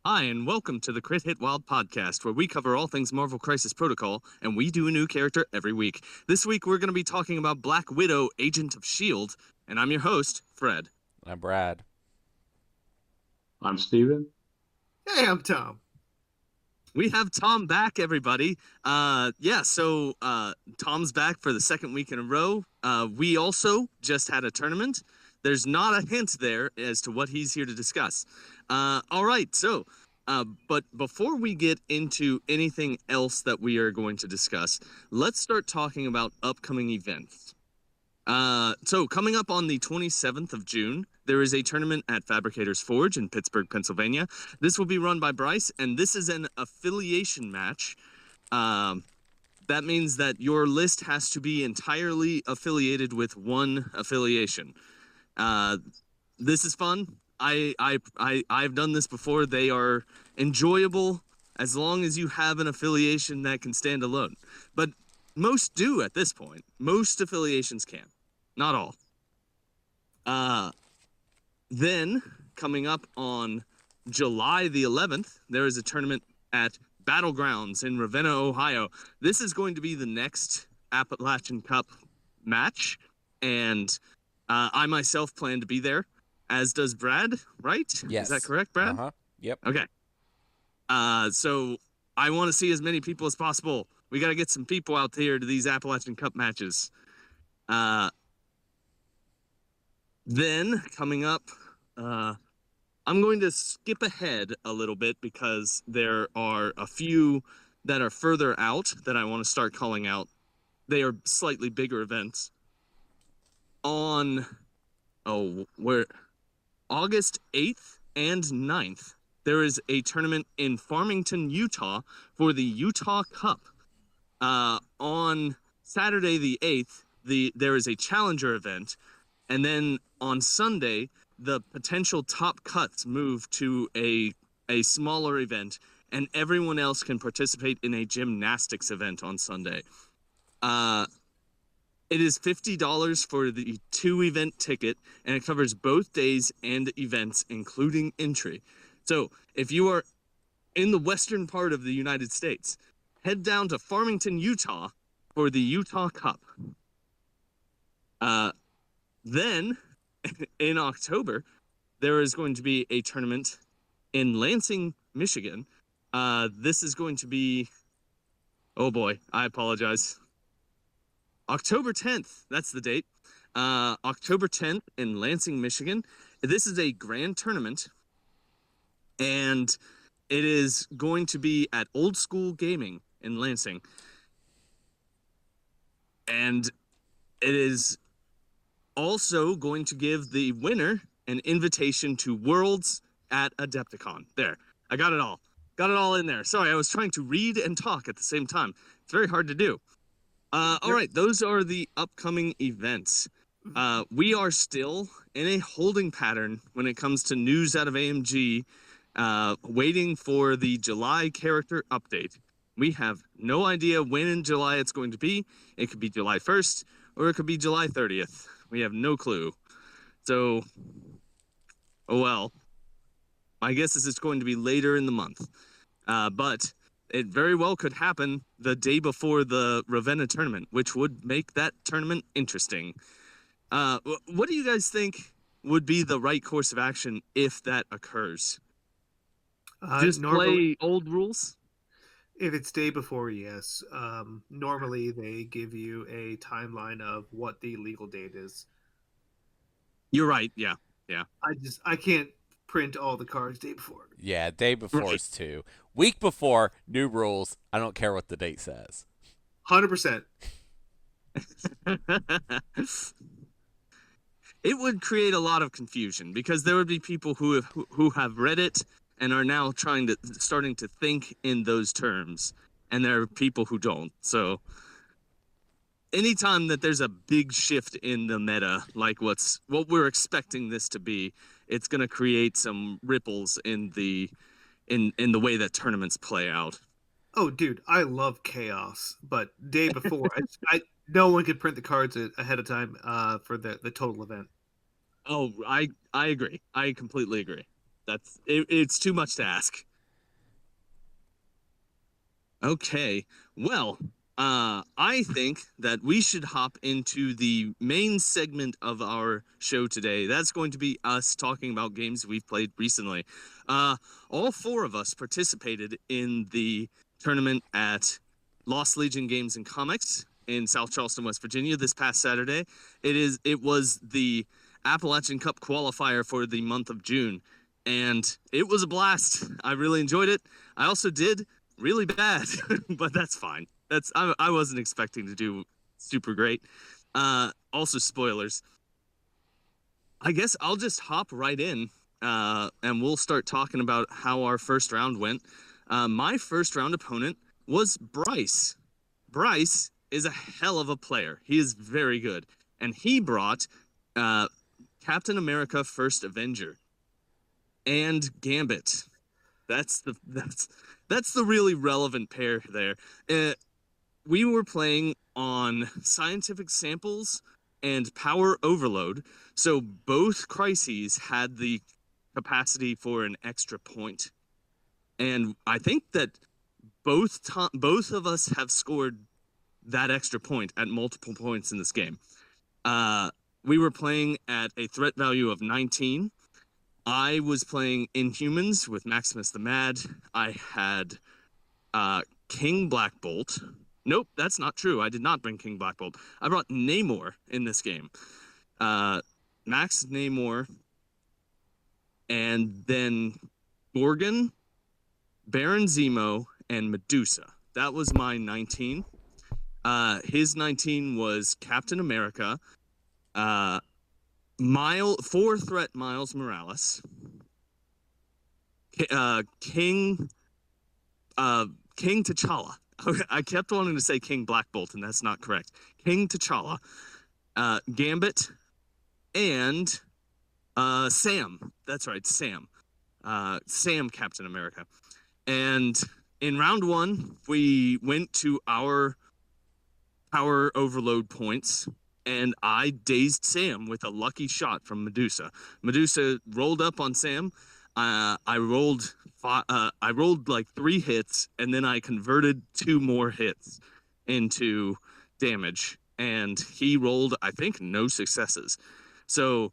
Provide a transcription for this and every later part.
Hi, and welcome to the Crit Hit Wild podcast, where we cover all things Marvel Crisis Protocol, and we do a new character every week. This week, we're going to be talking about Black Widow, Agent of S.H.I.E.L.D., and I'm your host, Fred. I'm Brad. I'm Steven. Hey, I'm Tom. We have Tom back, everybody. Tom's back for the second week in a row. We also just had a tournament. There's not a hint there as to what he's here to discuss. All right, but before we get into anything else that we are going to discuss, let's start talking about upcoming events. So coming up on the 27th of June, there is a tournament at Fabricators Forge in Pittsburgh, Pennsylvania. This will be run by Bryce, and this is an affiliation match. That means that your list has to be entirely affiliated with one affiliation. This is fun. I've done this before. They are enjoyable as long as you have an affiliation that can stand alone. But most do at this point. Most affiliations can. Not all. Then, coming up on July the 11th, there is a tournament at Battlegrounds in Ravenna, Ohio. This is going to be the next Appalachian Cup match, and I myself plan to be there, as does Brad, right? Yes. Is that correct, Brad? Uh-huh. Yep. Okay. So I want to see as many people as possible. We got to get some people out here to these Appalachian Cup matches. Then, coming up, I'm going to skip ahead a little bit because there are a few that are further out that I want to start calling out. They are slightly bigger events. On August 8th and 9th, there is a tournament in Farmington, Utah for the Utah Cup. On Saturday the 8th, there is a challenger event, and then on Sunday, the potential top cuts move to a smaller event, and everyone else can participate in a gymnastics event on Sunday. It is $50 for the 2-event ticket, and it covers both days and events, including entry. So if you are in the western part of the United States, head down to Farmington, Utah for the Utah Cup. Then, in October, there is going to be a tournament in Lansing, Michigan. This is going to be... Oh boy, I apologize. October 10th, that's the date. October 10th in Lansing, Michigan. This is a grand tournament, and it is going to be at Old School Gaming in Lansing. And it is also going to give the winner an invitation to Worlds at Adepticon. There, I got it all. Got it all in there. Sorry, I was trying to read and talk at the same time. It's very hard to do. All right, those are the upcoming events. We are still in a holding pattern when it comes to news out of AMG, waiting for the July character update. We have no idea when in July it's going to be. It could be July 1st, or it could be July 30th. We have no clue. So, oh well. My guess is it's going to be later in the month. But it very well could happen the day before the Ravenna tournament, which would make that tournament interesting. What do you guys think would be the right course of action if that occurs? Just play old rules? If it's day before, yes. Normally, they give you a timeline of what the legal date is. You're right. Yeah. I can't print all the cards day before. Yeah, day before is 2. Week before, new rules. I don't care what the date says. 100%. It would create a lot of confusion because there would be people who have read it and are now starting to think in those terms, and there are people who don't. So anytime that there's a big shift in the meta, like what we're expecting this to be, it's going to create some ripples in the way that tournaments play out. Oh, dude, I love chaos, but day before, no one could print the cards ahead of time for the total event. Oh, I agree. I completely agree. It's too much to ask. Okay. Well, I think that we should hop into the main segment of our show today. That's going to be us talking about games we've played recently. All four of us participated in the tournament at Lost Legion Games and Comics in South Charleston, West Virginia this past Saturday. It was the Appalachian Cup qualifier for the month of June, and it was a blast. I really enjoyed it. I also did really bad, but that's fine. I wasn't expecting to do super great. Also spoilers. I guess I'll just hop right in, and we'll start talking about how our first round went. My first round opponent was Bryce. Bryce is a hell of a player. He is very good, and he brought uh, Captain America: First Avenger and Gambit. That's the really relevant pair there. We were playing on scientific samples and power overload, so both crises had the capacity for an extra point. And I think that both of us have scored that extra point at multiple points in this game. We were playing at a threat value of 19. I was playing Inhumans with Maximus the Mad. I had King Black Bolt. Nope, that's not true. I did not bring King Black Bolt. I brought Namor in this game. Max Namor, and then Gorgon, Baron Zemo, and Medusa. That was my 19. His 19 was Captain America, four threat Miles Morales, King T'Challa. I kept wanting to say King Black Bolt, and that's not correct. King T'Challa, Gambit, and Sam. That's right, Sam. Sam Captain America. And in round one, we went to our power overload points, and I dazed Sam with a lucky shot from Medusa. Medusa rolled up on Sam. I rolled like 3 hits, and then I converted 2 more hits into damage, and he rolled, I think, no successes. So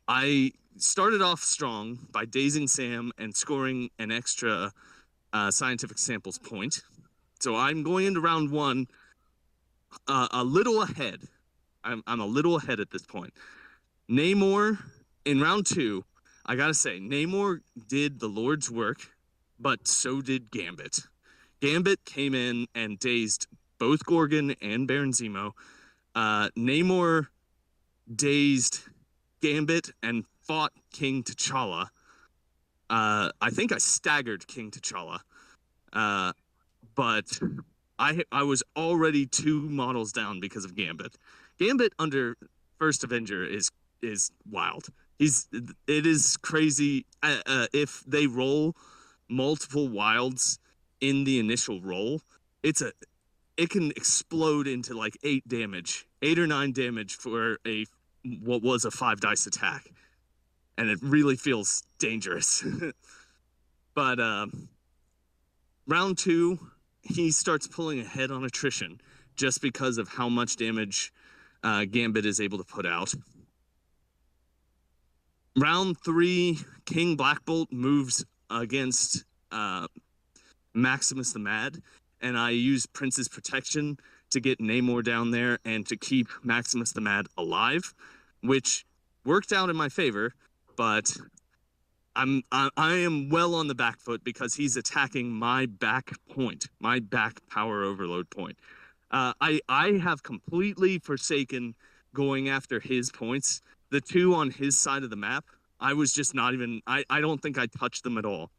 I started off strong by dazing Sam and scoring an extra scientific samples point. So I'm going into round one a little ahead. I'm a little ahead at this point. Namor, in round 2, I gotta say, Namor did the Lord's work, but so did Gambit. Gambit came in and dazed both Gorgon and Baron Zemo. Namor dazed Gambit and fought King T'Challa. I think I staggered King T'Challa, but I was already 2 models down because of Gambit. Gambit under First Avenger is wild. It is crazy. If they roll multiple wilds in the initial roll, it can explode into like 8 or 9 damage for what was a 5 dice attack, and it really feels dangerous. But round 2, he starts pulling ahead on attrition just because of how much damage Gambit is able to put out. Round 3, King Black Bolt moves against Maximus the Mad, and I use Prince's Protection to get Namor down there and to keep Maximus the Mad alive, which worked out in my favor, but I am well on the back foot because he's attacking my back point, my back power overload point. I have completely forsaken going after his points. The 2 on his side of the map, I was just not even, I don't think I touched them at all,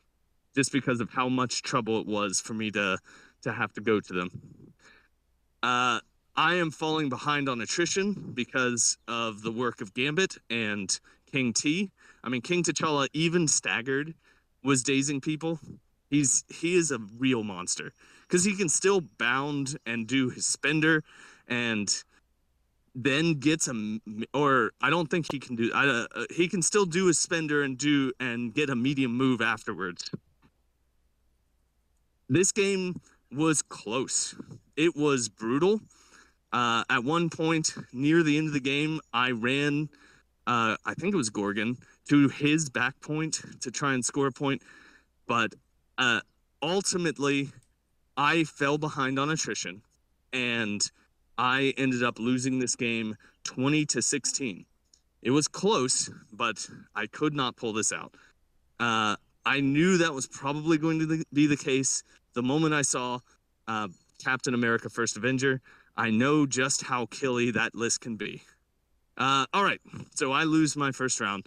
just because of how much trouble it was for me to have to go to them. I am falling behind on attrition because of the work of Gambit and King T. I mean, King T'Challa, even staggered, was dazing people. He is a real monster because he can still bound and do his spender, and then gets or I don't think he can do. He can still do his spender and get a medium move afterwards. This game, was close. It was brutal. At one point near the end of the game, I ran, I think it was Gorgon, to his back point to try and score a point. But uh, ultimately, I fell behind on attrition, and I ended up losing this game 20-16. It was close, but I could not pull this out. Uh, I knew that was probably going to be the case the moment I saw uh, Captain America: First Avenger. I know just how killy that list can be. All right, so I lose my first round.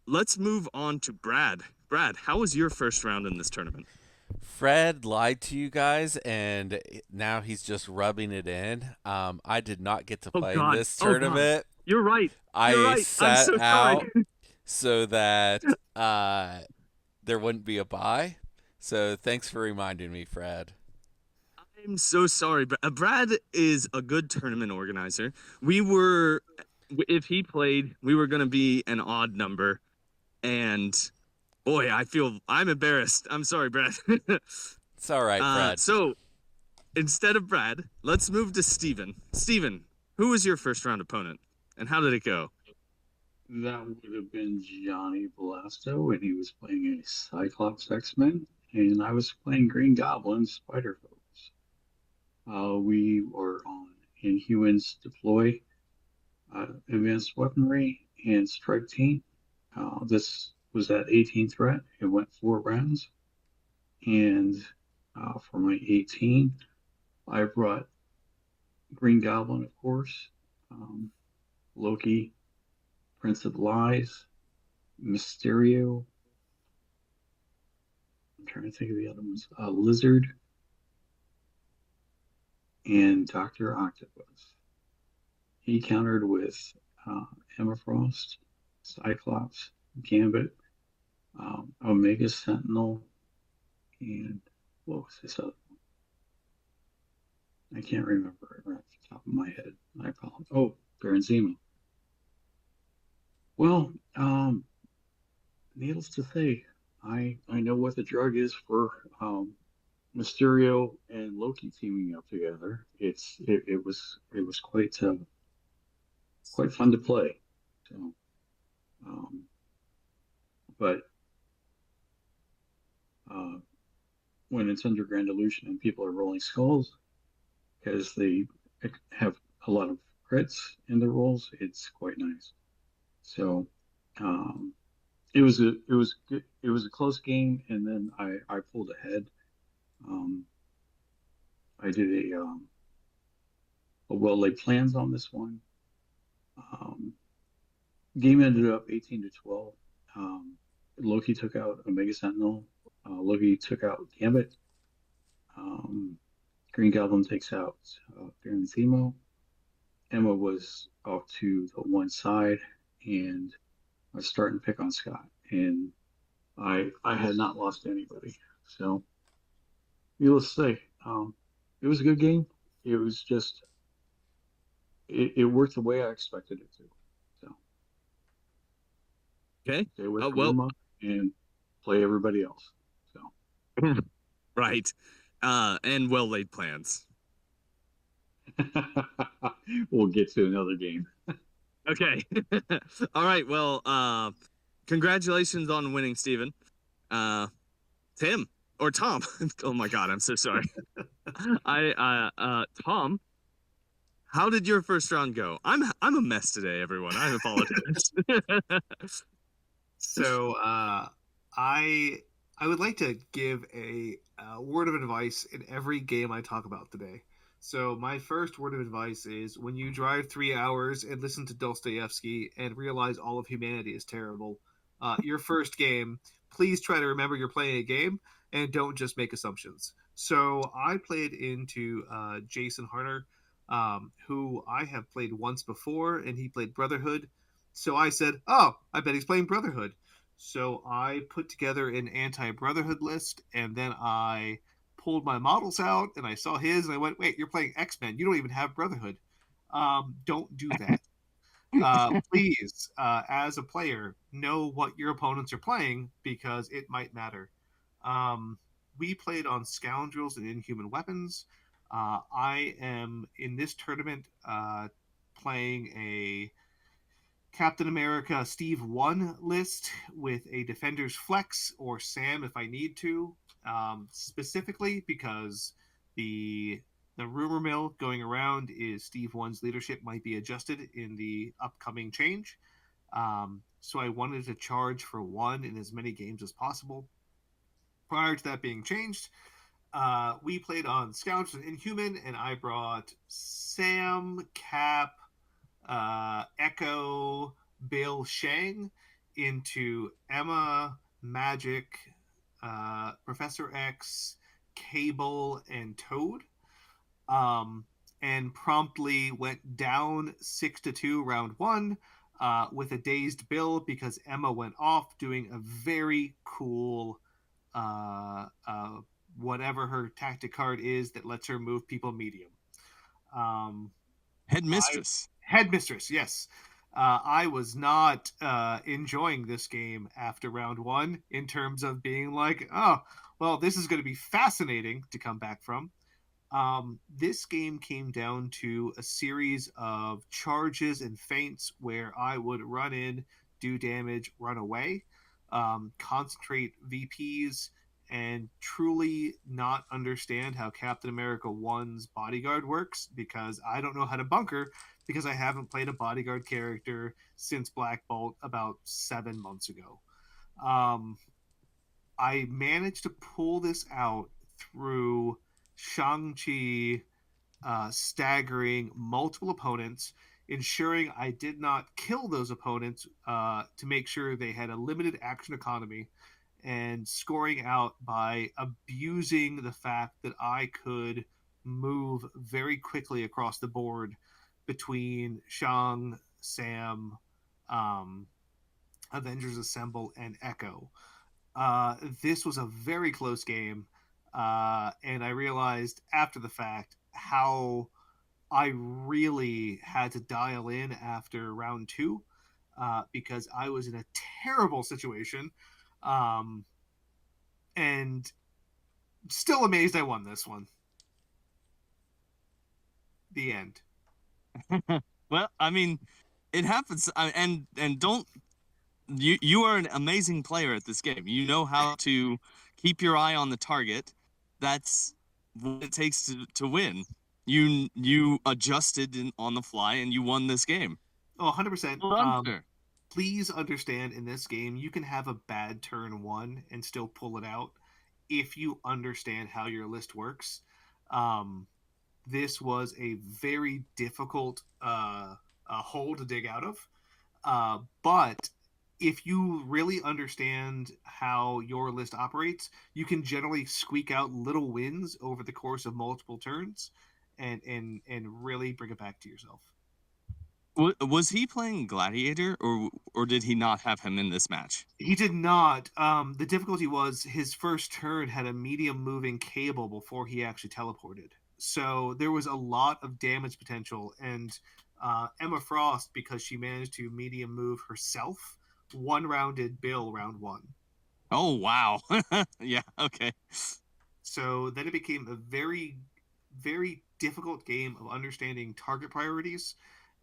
Let's move on to Brad. Brad, how was your first round in this tournament? Fred lied to you guys, and now he's just rubbing it in. I did not get to Oh play in God! this Oh God! tournament. You're right. You're I right. I'm sat so sorry. out so that there wouldn't be a bye. So thanks for reminding me, Fred. I'm so sorry. Brad is a good tournament organizer. We were, if he played, we were going to be an odd number. And boy, I'm embarrassed. I'm sorry, Brad. It's all right, Fred. So instead of Brad, let's move to Steven. Steven, who was your first round opponent and how did it go? That would have been Johnny Belasto, and he was playing a Cyclops X-Men, and I was playing Green Goblin Spider Folks. We were on Inhumans Deploy, Advanced Weaponry, and Strike Team. This was at 18 threat. It went 4 rounds, and for my 18, I brought Green Goblin, of course, Loki, Prince of Lies, Mysterio. I'm trying to think of the other ones. Lizard and Doctor Octopus. He countered with Emma Frost, Cyclops, Gambit, Omega Sentinel, and what was this other one? I can't remember it right off the top of my head. I apologize. Oh, Baron Zemo. Well, needless to say, I know what the drug is for Mysterio and Loki teaming up together. It was quite fun to play. So, um, but uh, when it's under Grand Illusion and people are rolling skulls because they have a lot of crits in the rolls, it's quite nice. So um, it was a close game, and then I pulled ahead. Um, I did a well laid plans on this one. Um, Game ended up 18-12. Um, Loki took out Omega Sentinel. Loki took out Gambit. Um, Green Goblin takes out Baron Zemo. Emma was off to the one side, and I was starting to pick on Scott, and I had not lost anybody. So, needless to say, it was a good game. It was just it worked the way I expected it to. So, Okay. stay away from Well, Emma and play everybody else. So. right. And well laid plans. We'll get to another game. Okay. All right. Well, congratulations on winning, Steven. Tim or Tom. Oh my God, I'm so sorry. Tom, how did your first round go? I'm a mess today, everyone. I apologize. So I would like to give a word of advice in every game I talk about today. So my first word of advice is when you drive 3 hours and listen to Dostoevsky and realize all of humanity is terrible, your first game, please try to remember you're playing a game and don't just make assumptions. So I played into Jason Harner, who I have played once before, and he played Brotherhood. So I said, "Oh, I bet he's playing Brotherhood." So I put together an anti-Brotherhood list, and then I pulled my models out, and I saw his, and I went, "Wait, you're playing X-Men. You don't even have Brotherhood. Don't do that. Please, as a player, know what your opponents are playing because it might matter." Um, we played on Scoundrels and Inhuman Weapons. I am in this tournament playing a Captain America Steve 1 list with a Defender's Flex or Sam if I need to, specifically because the the rumor mill going around is Steve 1's leadership might be adjusted in the upcoming change. So I wanted to charge for 1 in as many games as possible. Prior to that being changed, we played on Scoundrels and Inhuman, and I brought Sam, Cap, Echo, Bill, Shang into Emma, Magic, Professor X, Cable, and Toad. Um, and promptly went down 6-2 round 1 with a dazed Bill because Emma went off doing a very cool uh, uh, whatever her tactic card is that lets her move people medium. Um, Headmistress. Headmistress, yes. I was not enjoying this game after round 1 in terms of being like, oh, well, this is going to be fascinating to come back from. This game came down to a series of charges and feints where I would run in, do damage, run away, concentrate VPs, and truly not understand how Captain America 1's bodyguard works because I don't know how to bunker because I haven't played a bodyguard character since Black Bolt about 7 months ago. Um, I managed to pull this out through Shang-Chi staggering multiple opponents, ensuring I did not kill those opponents to make sure they had a limited action economy, and scoring out by abusing the fact that I could move very quickly across the board between Shang, Sam, um, Avengers Assemble, and Echo. This was a very close game, and I realized after the fact how I really had to dial in after round 2 because I was in a terrible situation, um, and still amazed I won this one. The end. Well, I mean, it happens. And don't you are an amazing player at this game. You know how to keep your eye on the target. That's what it takes to win. You adjusted on the fly and you won this game. Oh, 100%. Well done, sir. Please understand in this game, you can have a bad turn 1 and still pull it out if you understand how your list works. This was a very difficult hole to dig out of. But if you really understand how your list operates, you can generally squeak out little wins over the course of multiple turns and really bring it back to yourself. Was he playing Gladiator, or did he not have him in this match? He did not. The difficulty was his first turn had a medium moving Cable before he actually teleported. So there was a lot of damage potential. And Emma Frost, because she managed to medium move herself, one rounded Bill round 1. Oh, wow. Yeah, okay. So then it became a very, very difficult game of understanding target priorities.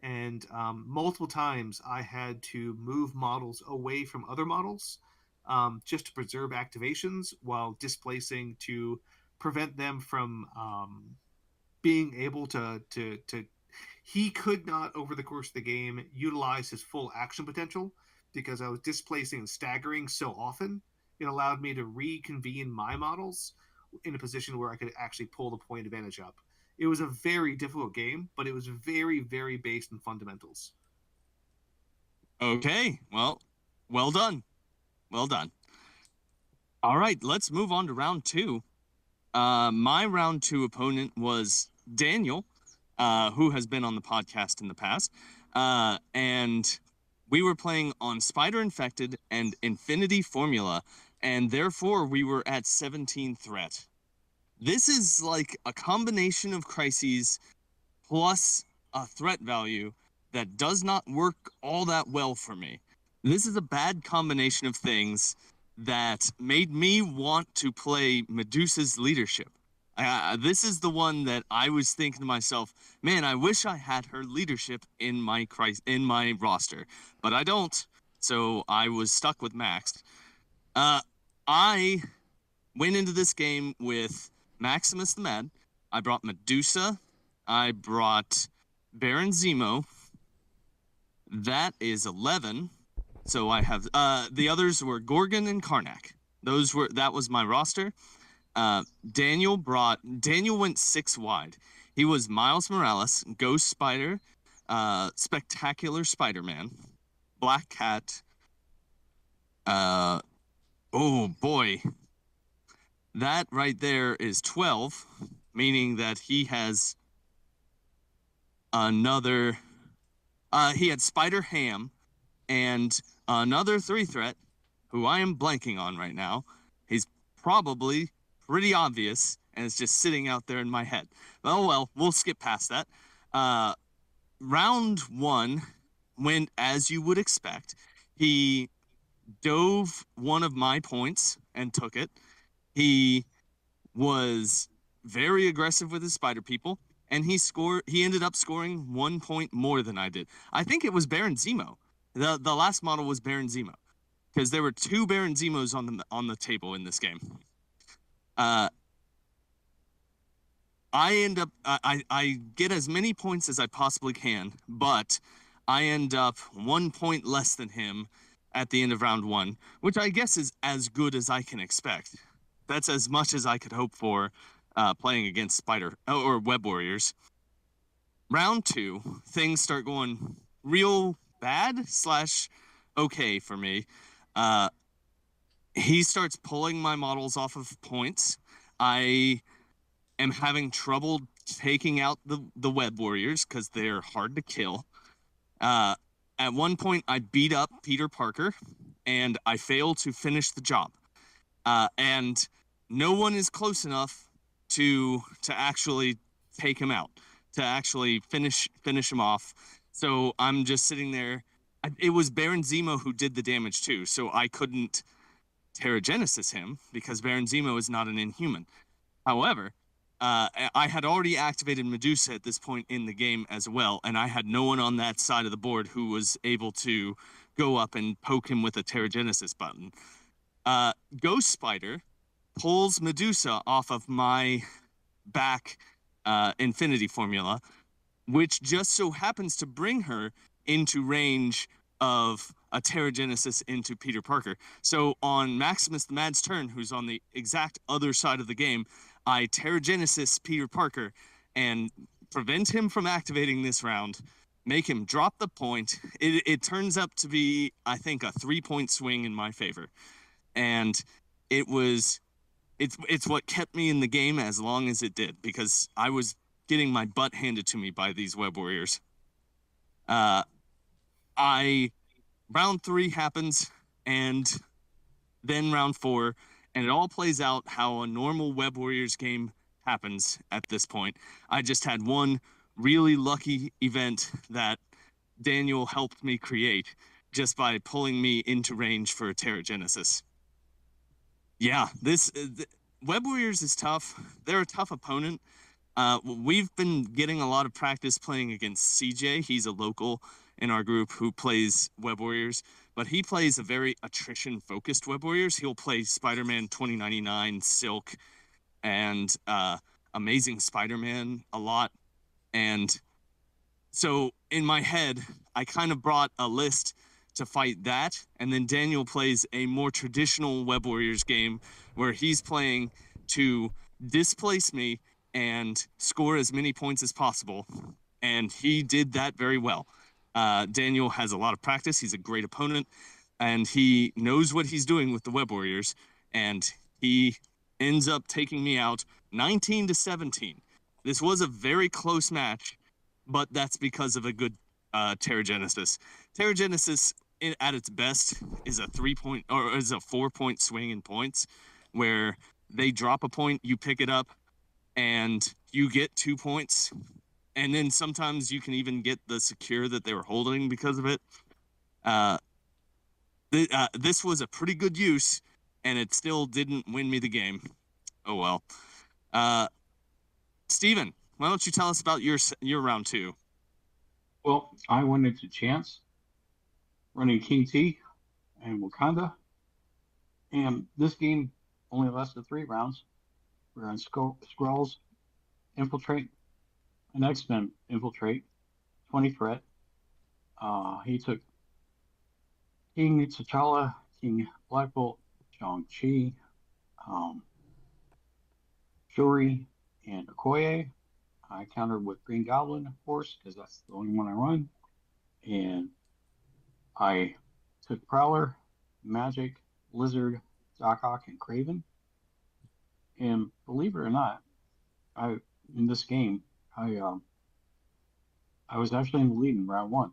And multiple times I had to move models away from other models just to preserve activations while displacing to prevent them from being able to. He could not, over the course of the game, utilize his full action potential because I was displacing and staggering so often. It allowed me to reconvene my models in a position where I could actually pull the point advantage up. It was a very difficult game, but it was very, very based in fundamentals. Okay, well done. Well done. All right, let's move on to round 2. My round 2 opponent was Daniel, who has been on the podcast in the past. And we were playing on Spider Infected and Infinity Formula, and therefore we were at 17 threat. This is like a combination of crises plus a threat value that does not work all that well for me. This is a bad combination of things, that made me want to play Medusa's leadership. This is the one that I was thinking to myself, man, I wish I had her leadership in my roster, but I don't. So I was stuck with Max. I went into this game with Maximus the Mad. I brought Medusa. I brought Baron Zemo. That is 11. So I have the others were Gorgon and Karnak. That was my roster. Daniel went 6 wide. He was Miles Morales, Ghost Spider, Spectacular Spider-Man, Black Cat. Oh boy. That right there is 12, meaning that he has another he had Spider Ham and another 3 threat who I am blanking on right now. He's probably pretty obvious and it's just sitting out there in my head. Well, we'll skip past that. Round 1 went as you would expect. He dove one of my points and took it. He was very aggressive with his spider people, and he ended up scoring 1 point more than I did. I think it was Baron Zemo. The last model was Baron Zemo, because there were 2 Baron Zemos on the table in this game. I get as many points as I possibly can, but I end up 1 point less than him at the end of round 1, which I guess is as good as I can expect. That's as much as I could hope for playing against Spider or Web Warriors. Round 2, things start going real bad / okay for me. He starts pulling my models off of points. I am having trouble taking out the Web Warriors because they're hard to kill. At one point, I beat up Peter Parker, and I fail to finish the job. And no one is close enough to actually take him out, to actually finish him off. So I'm just sitting there. It was Baron Zemo who did the damage too, so I couldn't Terrigenesis him because Baron Zemo is not an Inhuman. However, I had already activated Medusa at this point in the game as well, and I had no one on that side of the board who was able to go up and poke him with a Terrigenesis button. Ghost Spider pulls Medusa off of my back Infinity Formula, which just so happens to bring her into range of a Terrigenesis into Peter Parker. So on Maximus the Mad's turn, who's on the exact other side of the game, I Terrigenesis Peter Parker and prevent him from activating this round, make him drop the point. It turns up to be, I think, a 3-point swing in my favor. And it's what kept me in the game as long as it did, because I was getting my butt handed to me by these Web Warriors. Round 3 happens, and then round 4, and it all plays out how a normal Web Warriors game happens at this point. I just had one really lucky event that Daniel helped me create just by pulling me into range for a Terrigenesis. Yeah, Web Warriors is tough. They're a tough opponent. We've been getting a lot of practice playing against CJ. He's a local in our group who plays Web Warriors, but he plays a very attrition-focused Web Warriors. He'll play Spider-Man 2099, Silk, and Amazing Spider-Man a lot. And so in my head, I kind of brought a list to fight that, and then Daniel plays a more traditional Web Warriors game where he's playing to displace me and score as many points as possible, and he did that very well. Daniel has a lot of practice. He's a great opponent, and he knows what he's doing with the Web Warriors, and he ends up taking me out 19-17. This was a very close match, but that's because of a good Terrigenesis. Terrigenesis, at its best, is a 3-point or is a 4-point swing in points, where they drop a point, you pick it up, and you get 2 points. And then sometimes you can even get the secure that they were holding because of it. This was a pretty good use and it still didn't win me the game. Oh well. Steven, why don't you tell us about your round 2? Well, I went into Chance, running King T and Wakanda, and this game only lasted 3 rounds. We're on Skrulls, Infiltrate, and X-Men Infiltrate, 20 threat. He took King T'Challa, King Black Bolt, Shang-Chi, um, Shuri, and Okoye. I countered with Green Goblin, of course, because that's the only one I run. And I took Prowler, Magic, Lizard, Doc Ock, and Craven. And believe it or not, I in this game, I was actually in the lead in round 1.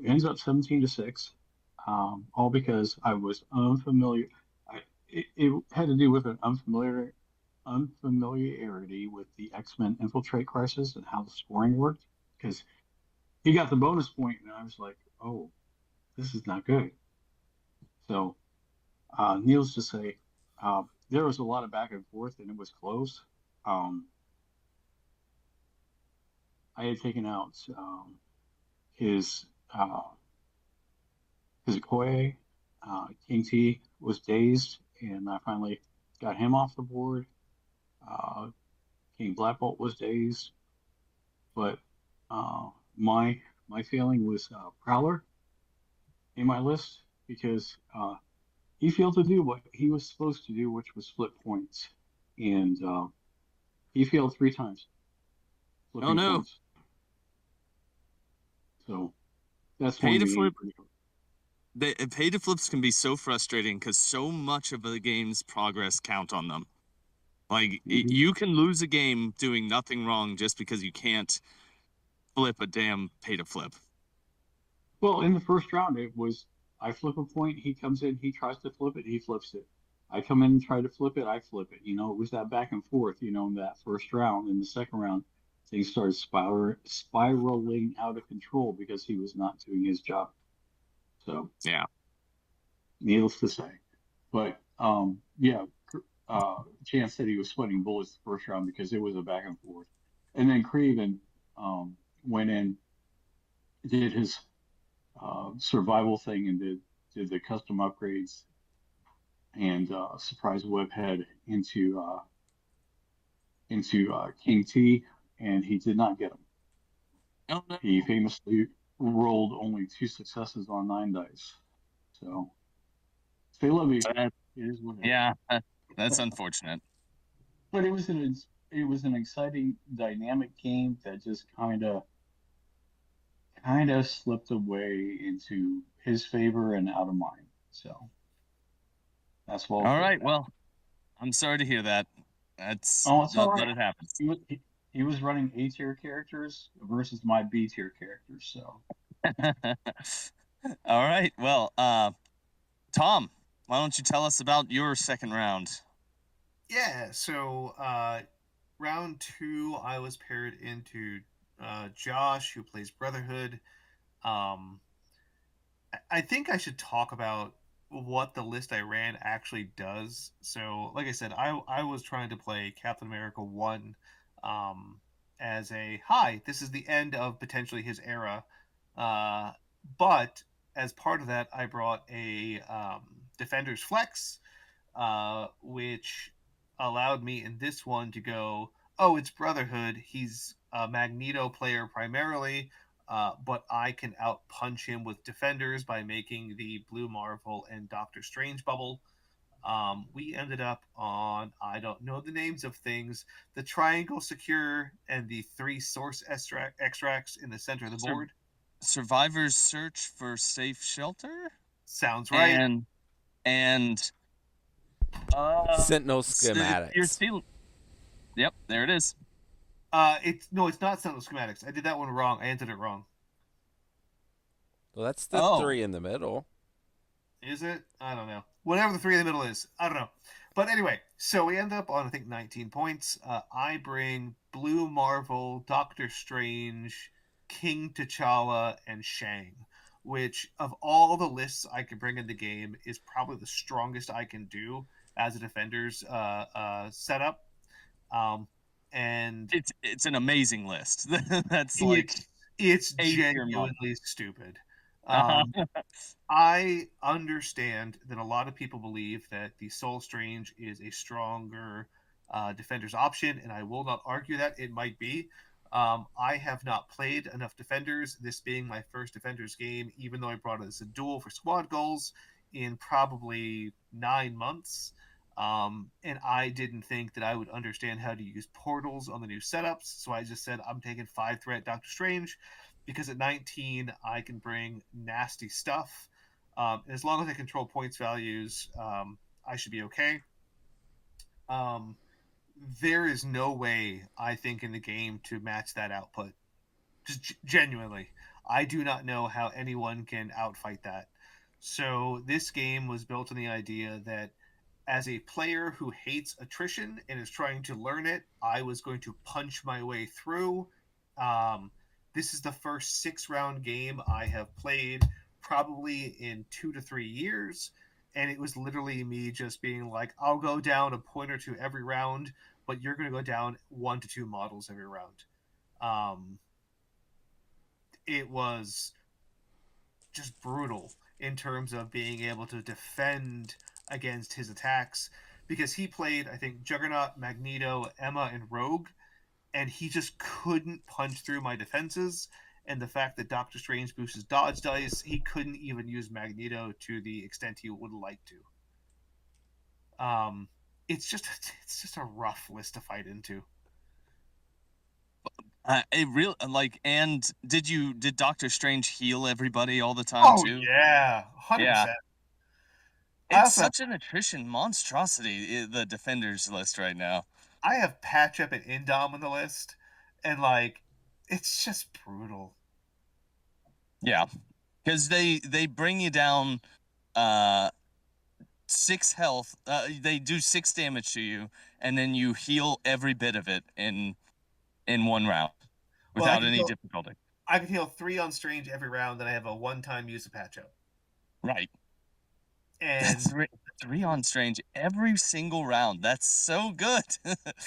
It ends up 17-6, all because I was unfamiliar. It had to do with an unfamiliarity with the X-Men Infiltrate Crisis and how the scoring worked. Because he got the bonus point, and I was like, "Oh, this is not good." So, needless to say, there was a lot of back and forth, and it was close. Um, I had taken out his uh, his Okoye. King T was dazed, and I finally got him off the board. Uh, King Black Bolt was dazed, but my feeling was Prowler in my list because he failed to do what he was supposed to do, which was flip points, and he failed 3 times Oh flipping no. points. So that's Pay one to the game flip. pretty hard. Pay to flips can be so frustrating because so much of the game's progress count on them. Like Mm-hmm. you can lose a game doing nothing wrong just because you can't flip a damn pay to flip. Well, in the first round, it was I flip a point, he comes in, he tries to flip it, he flips it. I come in and try to flip it, I flip it. It was that back and forth, in that first round. In the second round, things started spiraling out of control because he was not doing his job. So, Yeah. needless to say. But, yeah, Chance said he was sweating bullets the first round because it was a back and forth. And then Craven went in, did his survival thing and did the custom upgrades and surprise webhead into King T, and he did not get him. Oh no. He famously rolled only 2 successes on 9 dice. So they love you. It is what it is. Yeah, that's unfortunate. But it was an exciting dynamic game that just kind of slipped away into his favor and out of mine. So that's what I'll All say to right. that. Well, I'm sorry to hear that. That's Oh, it's all but right. it happens. He was running A tier characters versus my B tier characters. So All right. Well, Tom, why don't you tell us about your second round? Yeah, so round 2, I was paired into Josh, who plays Brotherhood. Um, I think I should talk about what the list I ran actually does. So, like I said, I was trying to play Captain America 1 um, as a hi, this is the end of potentially his era. Uh, but as part of that, I brought a Defenders Flex, which allowed me in this one to go, oh, it's Brotherhood. He's a Magneto player primarily, but I can outpunch him with Defenders by making the Blue Marvel and Doctor Strange bubble. We ended up on, I don't know the names of things, the Triangle Secure and the 3 Source extracts in the center of the board. Survivors search for safe shelter. Sounds right. And Sentinel you're schematics. stealing. Yep, there it is. It's not Sentinel schematics. I did that one wrong. I entered it wrong. Well, that's the 3 in the middle. Is it? I don't know. Whatever the 3 in the middle is, I don't know. But anyway, so we end up on I think 19 points. I bring Blue Marvel, Doctor Strange, King T'Challa, and Shang. which of all the lists I can bring in the game is probably the strongest I can do as a defender's setup. And It's an amazing list. That's like it's A tier mod. genuinely stupid. Uh-huh. I understand that a lot of people believe that the Soul Strange is a stronger defender's option, and I will not argue that it might be. I have not played enough defenders, this being my first defenders game, even though I brought it as a duel for squad goals in probably 9 months. And I didn't think that I would understand how to use portals on the new setups, so I just said I'm taking 5 threat Doctor Strange because at 19 I can bring nasty stuff. As long as I control points values, I should be okay. Um, there is no way I think in the game to match that output. Just genuinely, I do not know how anyone can outfight that. So this game was built on the idea that as a player who hates attrition and is trying to learn it, I was going to punch my way through. Um, this is the first 6 round game I have played probably in 2 to 3 years. And it was literally me just being like, I'll go down a point or two every round, but you're going to go down 1 to 2 models every round. Um, it was just brutal in terms of being able to defend against his attacks because he played, I think, Juggernaut, Magneto, Emma, and Rogue, and he just couldn't punch through my defenses. And the fact that Doctor Strange boosts his dodge dice, he couldn't even use Magneto to the extent he would like to. It's just a rough list to fight into. It real like, and did Doctor Strange heal everybody all the time too? Yeah, 100%. Yeah. I It's also have, such an attrition monstrosity, the defenders list right now. I have Patch Up and Indom on the list, and like, it's just brutal. Yeah, because they bring you down 6 health. They do 6 damage to you, and then you heal every bit of it in 1 round Well, without any difficulty. I can heal 3 on Strange every round, and I have a one-time use of Patch Up. Right. And That's 3 on Strange every single round. That's so good.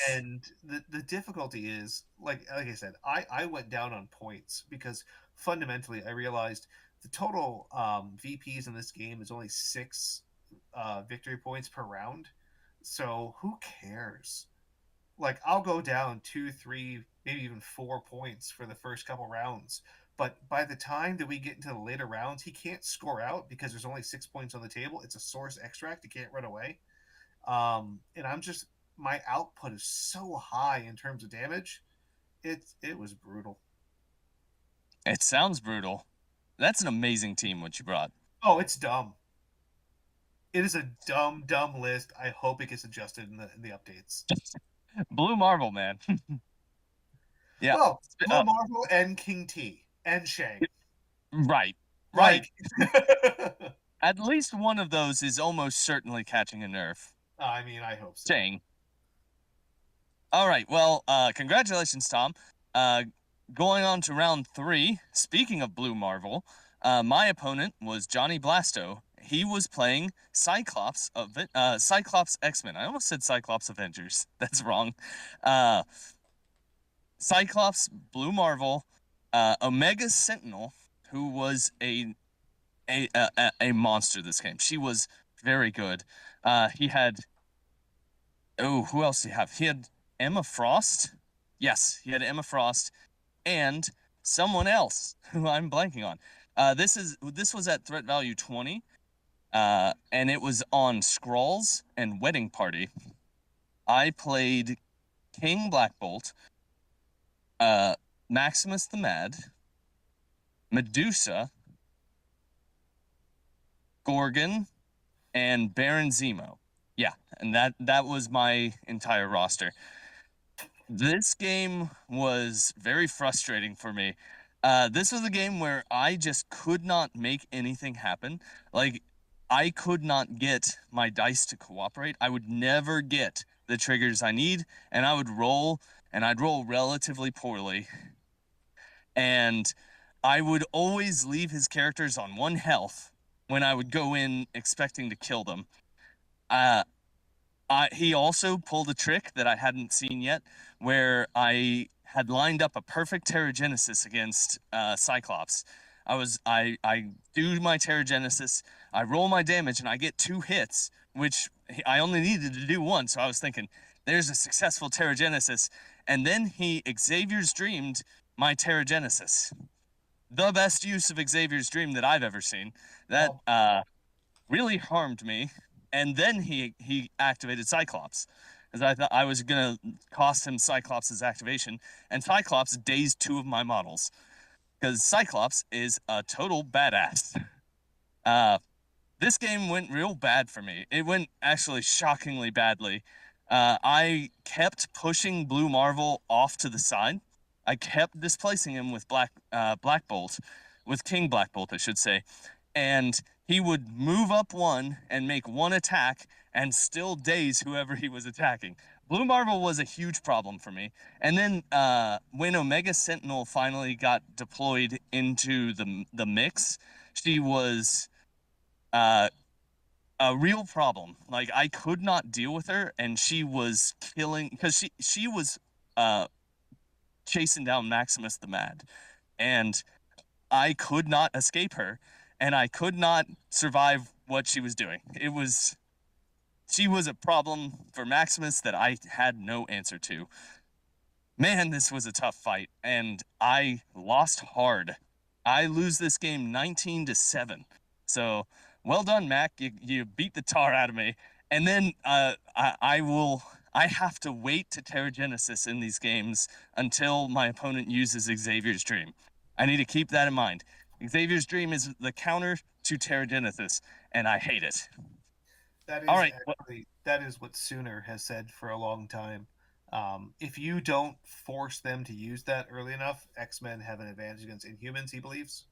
and the difficulty is like I said, I went down on points because fundamentally I realized the total VPs in this game is only 6 victory points per round. So who cares? Like I'll go down 2, 3, maybe even 4 points for the first couple rounds. But by the time that we get into the later rounds, he can't score out because there's only 6 points on the table. It's a source extract. He can't run away. And I'm just my output is so high in terms of damage. It was brutal. It sounds brutal. That's an amazing team what you brought. Oh, it's dumb. It is a dumb list. I hope it gets adjusted in the updates. Blue Marvel, man. Yeah. Well, Blue Marvel and King T and Shang. Right. Like, At least one of those is almost certainly catching a nerf. I mean, I hope so. Shang. All right. Well, congratulations, Tom. Going on to round 3. Speaking of Blue Marvel, my opponent was Johnny Blasto. He was playing Cyclops of Cyclops X-Men. I almost said Cyclops Avengers. That's wrong. Cyclops, Blue Marvel, Omega Sentinel, who was a monster this game. She was very good. He had who else did he have? He had Emma Frost. Yes, he had Emma Frost and someone else who I'm blanking on. This was at threat value 20, and it was on Skrulls and Wedding Party. I played King Black Bolt, Maximus the Mad, Medusa, Gorgon, and Baron Zemo. Yeah, and that was my entire roster. This game was very frustrating for me. This was a game where I just could not make anything happen. Like, I could not get my dice to cooperate. I would never get the triggers I need, and I would roll, and I'd roll relatively poorly. And I would always leave his characters on 1 health when I would go in expecting to kill them. Uh, he also pulled a trick that I hadn't seen yet, where I had lined up a perfect Terrigenesis against Cyclops. I do my Terrigenesis, I roll my damage, and I get 2 hits, which I only needed to do 1. So I was thinking, there's a successful Terrigenesis, and then he Xavier's dreamed my Terrigenesis. The best use of Xavier's dream that I've ever seen. That really harmed me. And then he activated Cyclops, because I thought I was gonna cost him Cyclops' activation, and Cyclops dazed 2 of my models, because Cyclops is a total badass. This game went real bad for me. It went actually shockingly badly. I kept pushing Blue Marvel off to the side. I kept displacing him with Black Bolt, with King Black Bolt, I should say, and he would move up 1 and make 1 attack and still daze whoever he was attacking. Blue Marvel was a huge problem for me. And then when Omega Sentinel finally got deployed into the mix, she was a real problem. Like, I could not deal with her, and she was killing, because she was chasing down Maximus the Mad, and I could not escape her, and I could not survive what she was doing. She was a problem for Maximus that I had no answer to. Man, this was a tough fight, and I lost hard. I lose this game 19-7. So, well done, Mac. You beat the tar out of me. And then I have to wait to Terrigenesis in these games until my opponent uses Xavier's Dream. I need to keep that in mind. Xavier's Dream is the counter to Terrigenesis, and I hate it. That is All right. that is what Sooner has said for a long time. If you don't force them to use that early enough, X-Men have an advantage against Inhumans, he believes.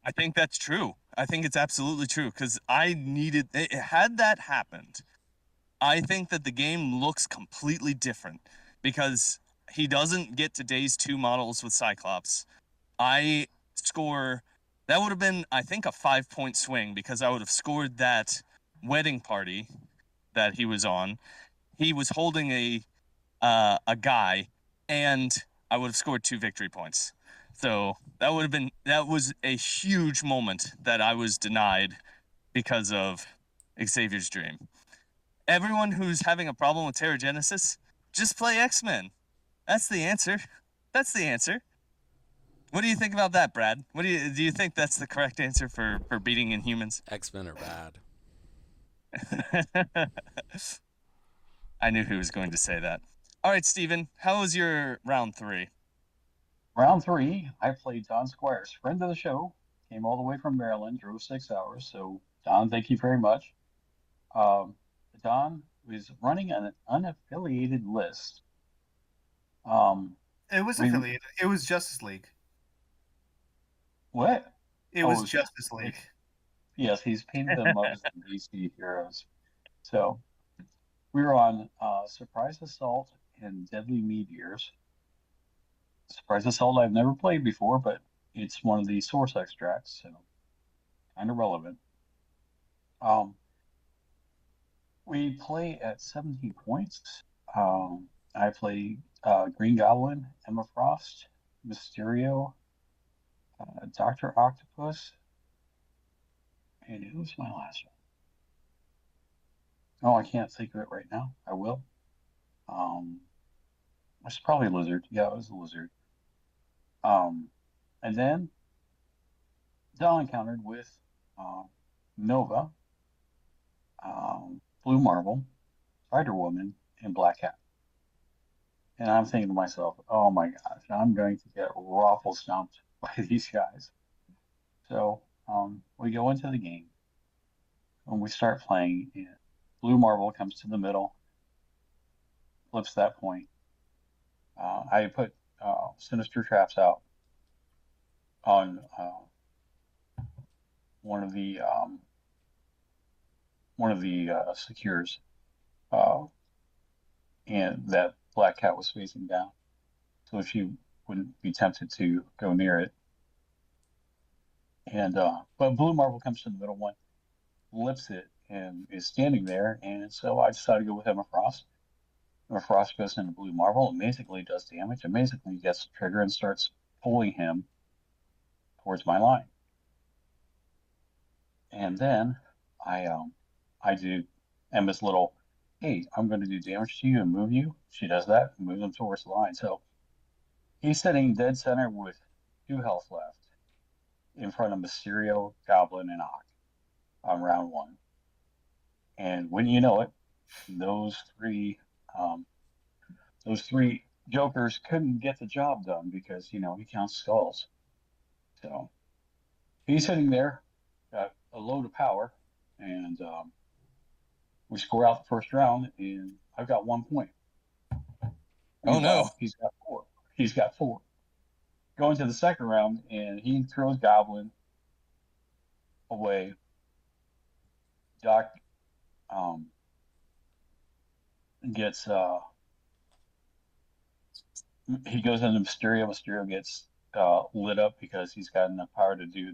I think that's true. I think it's absolutely true, because had that happened, I think that the game looks completely different, because he doesn't get to daze 2 models with Cyclops. I score, that would have been, I think, a 5-point swing, because I would have scored that wedding party that he was on. He was holding a guy, and I would have scored 2 victory points. So that was a huge moment that I was denied because of Xavier's Dream. Everyone who's having a problem with Terrigenesis, just play X-Men. That's the answer. That's the answer. What do you think about that, Brad? What do you think that's the correct answer for beating Inhumans? X-Men are bad. I knew he was going to say that. All right, Steven, how was your round 3? Round 3, I played Don Squires, friend of the show. Came all the way from Maryland, drove 6 hours. So, Don, thank you very much. Don was running an unaffiliated list. It was affiliated. It was Justice League. What? It was Justice League. Yes, he's painted them up as the DC heroes. So, we were on Surprise Assault and Deadly Meteors. Surprise Assault I've never played before, but it's one of the source extracts, so kind of relevant. We play at 17 points. I play Green Goblin, Emma Frost, Mysterio, Dr. Octopus, and who was my last one? Oh, I can't think of it right now. I will. It's probably Lizard. Yeah, it was a Lizard. And then Don encountered with Nova, Blue Marvel, Spider Woman, and Black Cat. And I'm thinking to myself, oh my gosh, I'm going to get raffle stomped by these guys. So we go into the game and we start playing. And Blue Marvel comes to the middle, flips that point. I put Sinister Traps out on one of the secures, and that Black Cat was facing down, so she wouldn't be tempted to go near it. And but Blue Marble comes to the middle one, flips it, and is standing there. And so I decided to go with Emma Frost. Emma Frost goes into Blue Marble, amazingly does damage, amazingly gets the trigger and starts pulling him towards my line. And then I do Emma's little, hey, I'm going to do damage to you and move you. She does that, and moves him towards the line. So he's sitting dead center with 2 health left in front of Mysterio, Goblin, and Ock on round 1. And when you know it, those three um, those three jokers couldn't get the job done because he counts skulls. So he's sitting there, got a load of power, and we score out the first round, and I've got 1 point. Oh, no. Meanwhile, he's got 4. He's got 4. Going to the second round, and he throws Goblin away. Doc gets he goes into Mysterio. Mysterio gets lit up because he's got enough power to do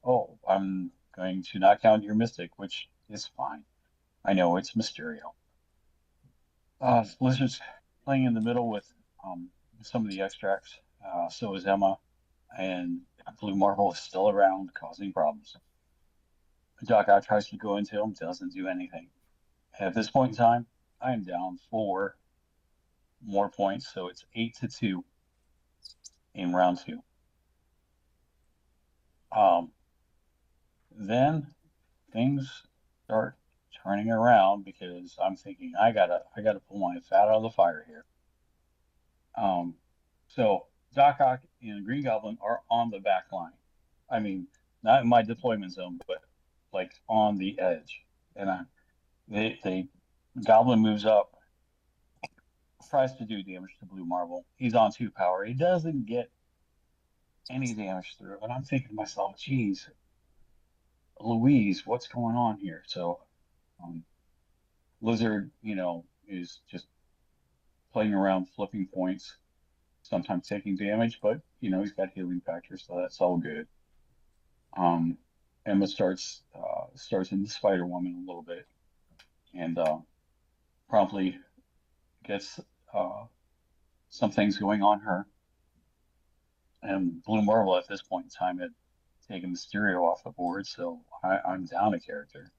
oh, I'm going to knock down your Mystic, which is fine. I know it's Mysterio. Blizzard's playing in the middle with some of the extracts. So is Emma, and Blue Marble is still around, causing problems. Doc Ock tries to go into him, doesn't do anything. At this point in time, I am down 4 more points, so it's 8-2 in round 2. Then things start turning around because I'm thinking I gotta pull my fat out of the fire here. So Doc Ock and Green Goblin are on the back line. I mean, not in my deployment zone, but like on the edge. And they Goblin moves up, tries to do damage to Blue Marble. He's on 2 power. He doesn't get any damage through. And I'm thinking to myself, geez, Louise, what's going on here? So Lizard, is just playing around, flipping points, sometimes taking damage, but he's got healing factor, so that's all good. Emma starts into Spider Woman a little bit, and promptly gets some things going on her. And Blue Marvel at this point in time had taken Mysterio off the board, so I'm down a character.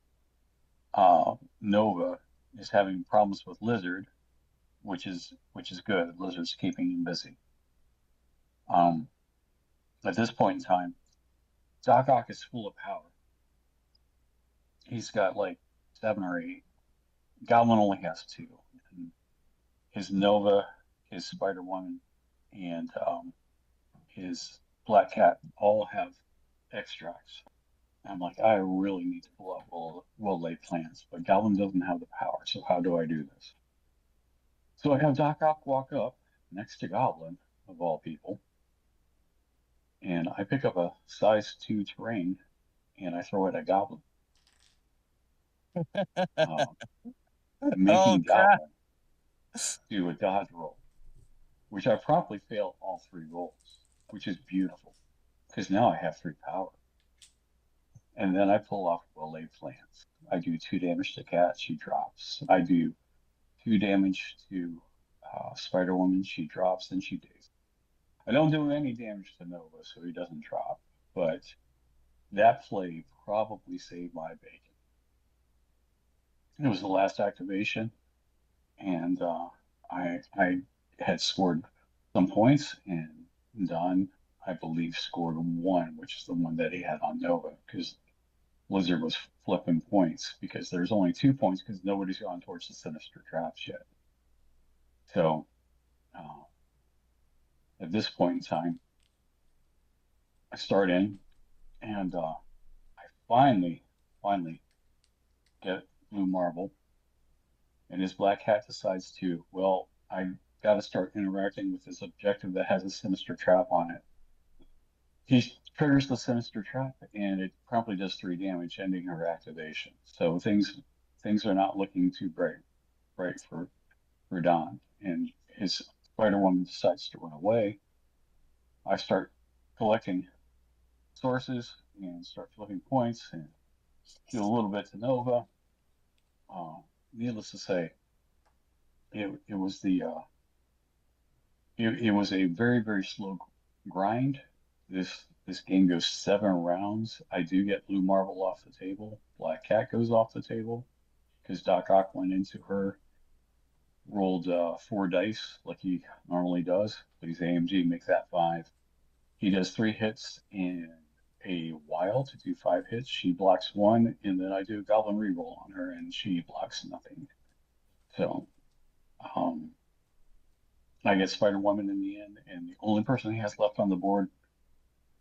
Nova is having problems with Lizard, which is good. Lizard's keeping him busy. At this point in time, Doc Ock is full of power. He's got like 7 or 8. Goblin only has 2. And his Nova, his Spider Woman, and his Black Cat all have extracts. I'm like, I really need to pull out well-laid plans, but Goblin doesn't have the power, so how do I do this? So I have Doc Ock walk up next to Goblin, of all people, and I pick up a size 2 terrain, and I throw it at Goblin. Making Goblin do a dodge roll, which I promptly fail all 3 rolls, which is beautiful, because now I have 3 power. And then I pull off well-laid plans. I do 2 damage to Cat, she drops. I do 2 damage to Spider Woman, she drops, and she digs. I don't do any damage to Nova, so he doesn't drop, but that play probably saved my bacon. It was the last activation, and I had scored some points, and Don, I believe, scored 1, which is the one that he had on Nova, because Blizzard was flipping points because there's only 2 points because nobody's gone towards the Sinister Traps yet. So at this point in time, I start in, and I finally get Blue Marble, and his Black Cat decides to, well, I got to start interacting with this objective that has a Sinister Trap on it. He triggers the Sinister Trap, and it promptly does 3 damage, ending her activation. So things are not looking too bright for Don. And his Spider Woman decides to run away. I start collecting sources, and start flipping points and do a little bit to Nova. Uh, Needless to say, it was it was a very, very slow grind. This game goes 7 rounds. I do get blue marble off the table. Black cat goes off the table because Doc Ock went into her, rolled 4 dice like he normally does. Plays AMG, makes that 5. He does 3 hits and a wild to do 5 hits. She blocks 1, and then I do a goblin reroll on her, and she blocks nothing. So um, I get Spider Woman in the end, and the only person he has left on the board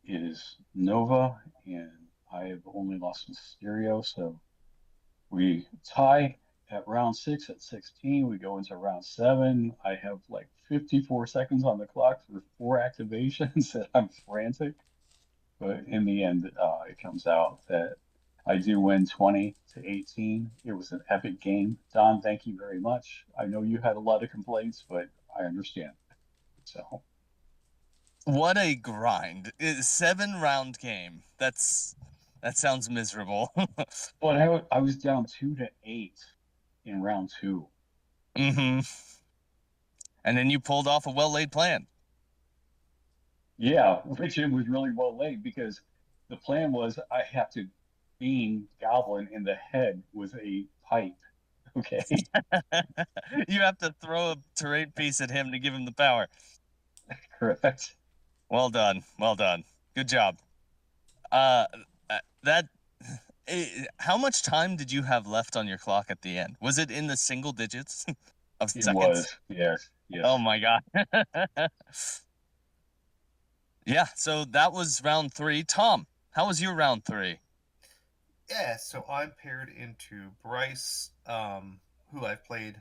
is Nova, and I have only lost Mysterio, so we tie at round 6 at 16. We go into round 7. I have like 54 seconds on the clock for 4 activations, and I'm frantic. But in the end, it comes out that I do win 20-18. It was an epic game. Don, thank you very much. I know you had a lot of complaints, but I understand. So, What a grind. 7 round game. That sounds miserable. but I was down 2-8 in round 2. Mm-hmm. And then you pulled off a well-laid plan. Yeah, which it was really well laid because the plan was I have to beam Goblin in the head with a pipe. Okay, You have to throw a terrain piece at him to give him the power. correct. Well done. Well done. Good job. Uh, that. How much time did you have left on your clock at the end? Was it in the single digits of It seconds? was, yes, Oh yes. my god. Yeah, so that was round 3. Tom, how was your round 3? Yeah, so I'm paired into Bryce, who I've played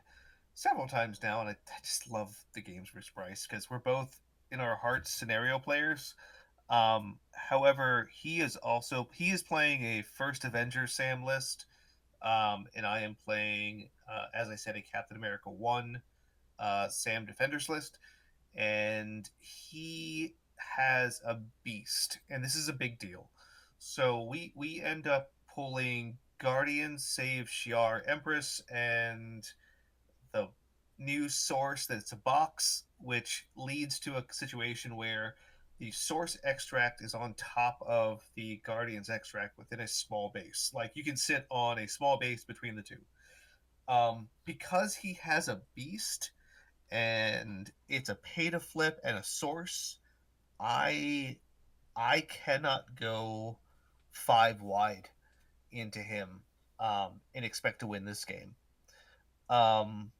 several times now, and I just love the games with Bryce because we're both in our hearts scenario players. However, he is playing a First Avenger Sam list, and I am playing, as I said, a Captain America 1 Sam Defenders list, and he has a beast, and this is a big deal. So we end up pulling Guardian, Save Shi'ar Empress, and the new source that's a box, which leads to a situation where the source extract is on top of the Guardian's extract within a small base. Like you can sit on a small base between the two. Because he has a beast and it's a pay to flip and a source, I I cannot go 5 wide into him and expect to win this game. Um,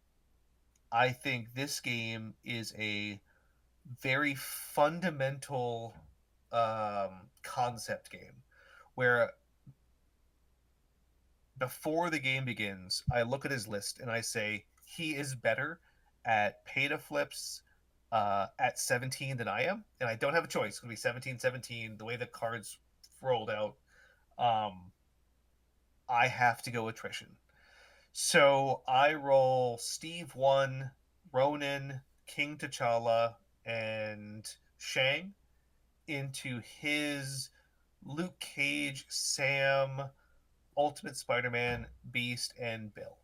I think this game is a very fundamental concept game where before the game begins, I look at his list and I say he is better at pay to flips at 17 than I am. And I don't have a choice. It's going to be 17-17. The way the cards rolled out, um, I have to go attrition. So I roll Steve 1, Ronan, King T'Challa, and Shang into his Luke Cage, Sam, Ultimate Spider-Man, Beast, and Bill.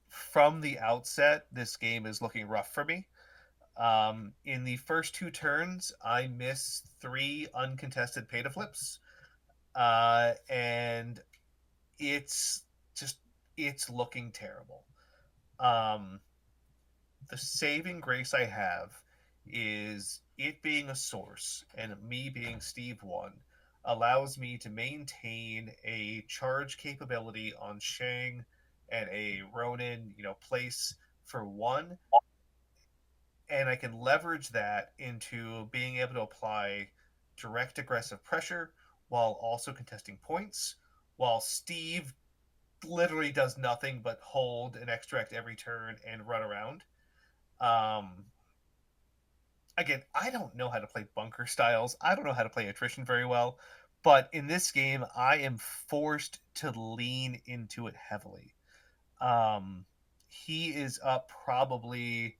From the outset, this game is looking rough for me. In the first 2 turns, I miss 3 uncontested pay to flips, and it's just it's looking terrible. Um, the saving grace I have is it being a source and me being Steve 1 allows me to maintain a charge capability on Shang and a Ronin, place for 1, and I can leverage that into being able to apply direct aggressive pressure while also contesting points, while Steve literally does nothing but hold and extract every turn and run around. Um, Again, I don't know how to play bunker styles. I don't know how to play attrition very well, but in this game, I am forced to lean into it heavily. Um, he is up probably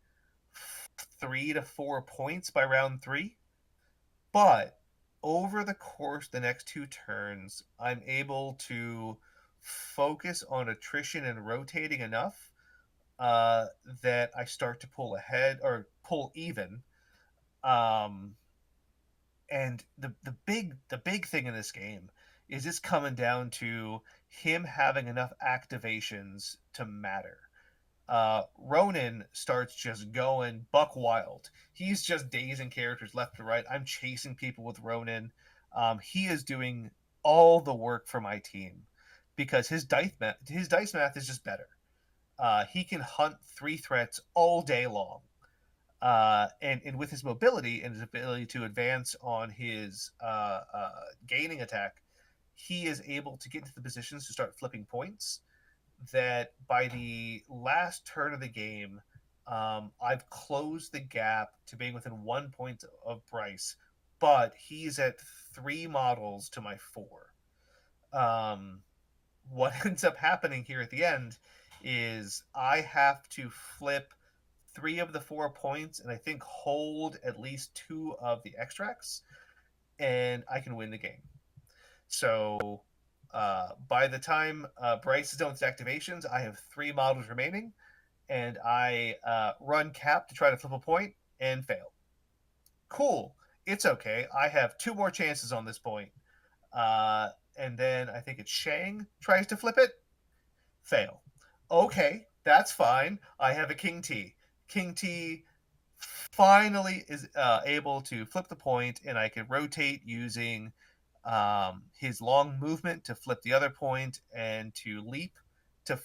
3 to 4 points by round 3. But over the course of the next 2 turns, I'm able to focus on attrition and rotating enough that I start to pull ahead or pull even. Um, and the big thing in this game is it's coming down to him having enough activations to matter. Ronan starts just going buck wild. He's just dazing characters left to right. I'm chasing people with Ronan. He is doing all the work for my team because his dice math is just better. He can hunt 3 threats all day long. And with his mobility and his ability to advance on his gaining attack, he is able to get into the positions to start flipping points that by the last turn of the game, I've closed the gap to being within 1 point of Bryce, but he's at 3 models to my 4. Um, what ends up happening here at the end is I have to flip 3 of the 4 points and I think hold at least 2 of the extracts, and I can win the game. So by the time Bryce is done with his activations, I have 3 models remaining, and I run cap to try to flip a point and fail. Cool. It's okay. I have 2 more chances on this point. And then I think it's Shang tries to flip it. Fail. Okay, that's fine. I have a King T. King T finally is able to flip the point, and I can rotate using his long movement to flip the other point and to leap to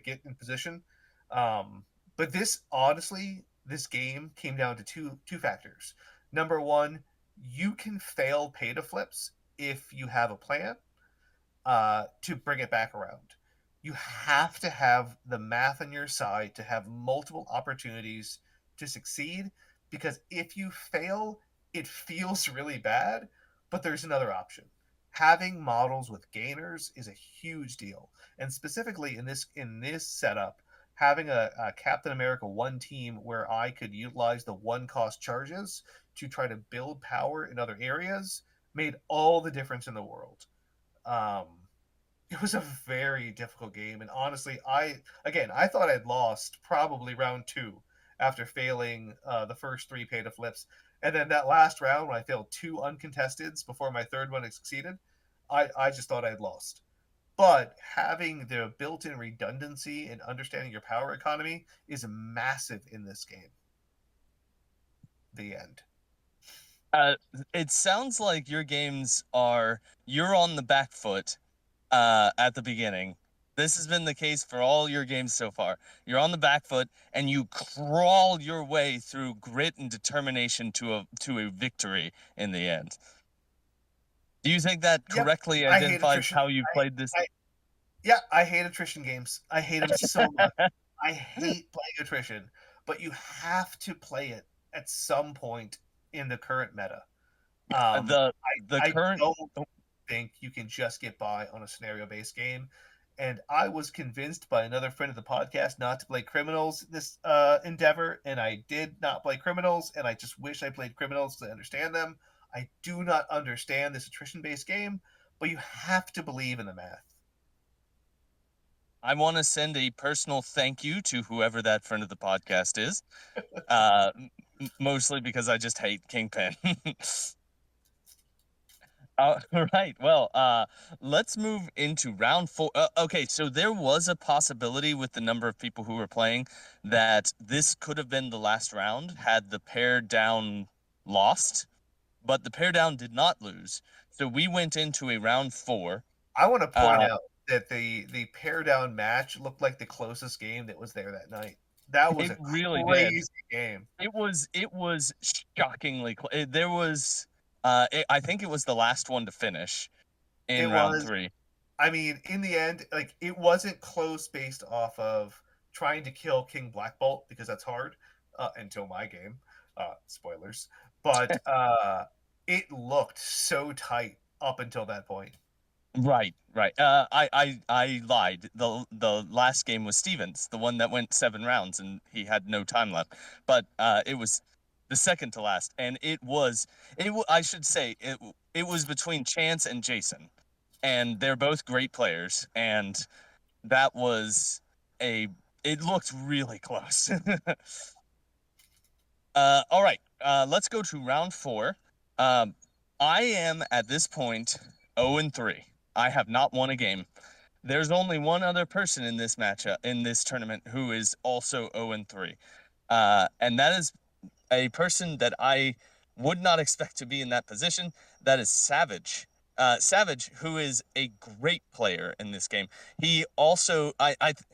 get in position. Um, but this honestly, this game came down to two factors. Number one, you can fail pay to flips if you have a plan to bring it back around. You have to have the math on your side to have multiple opportunities to succeed, because if you fail, it feels really bad, but there's another option. Having models with gainers is a huge deal. And specifically in this setup, having a Captain America 1 team where I could utilize the 1 cost charges to try to build power in other areas made all the difference in the world. Um, it was a very difficult game, and honestly, I thought I'd lost probably round 2 after failing the first 3 pay to flips, and then that last round when I failed 2 uncontesteds before my third one succeeded, I just thought I'd lost. But having the built-in redundancy and understanding your power economy is massive in this game. The end. It sounds like your games you're on the back foot at the beginning. This has been the case for all your games so far. You're on the back foot and you crawl your way through grit and determination to a victory in the end. Do you think that Yep, correctly I hate identifies attrition. how you played this? Yeah, I hate attrition games. I hate them so much. I hate playing attrition, but you have to play it at some point in the current meta. The the I current don't think you can just get by on a scenario-based game. And I was convinced by another friend of the podcast not to play Criminals this endeavor, and I did not play Criminals, and I just wish I played Criminals because I understand them. I do not understand this attrition-based game, but you have to believe in the math. I want to send a personal thank you to whoever that friend of the podcast is. Mostly because I just hate Kingpin. Right. Well, let's move into round 4. Okay, so there was a possibility with the number of people who were playing that this could have been the last round had the pair down lost, but the pair down did not lose. So we went into a round 4. I want to point out that the pair down match looked like the closest game that was there that night. That was It a really crazy did. game. It was shockingly close. There was I think it was the last one to finish in It round was. 3. I mean, in the end, like it wasn't close based off of trying to kill King Black Bolt, because that's hard until my game. Spoilers, but it looked so tight up until that point. Right, right. I lied. The last game was Stevens, the one that went 7 rounds and he had no time left. But it was the second to last, and I should say it was between Chance and Jason, and they're both great players, and that was it looked really close. All right, let's go to round 4. Um, I am at this point 0-3. I have not won a game. There's only one other person in this matchup in this tournament who is also 0-3, and that is a person that I would not expect to be in that position. That is Savage. Savage, who is a great player in this game. He also,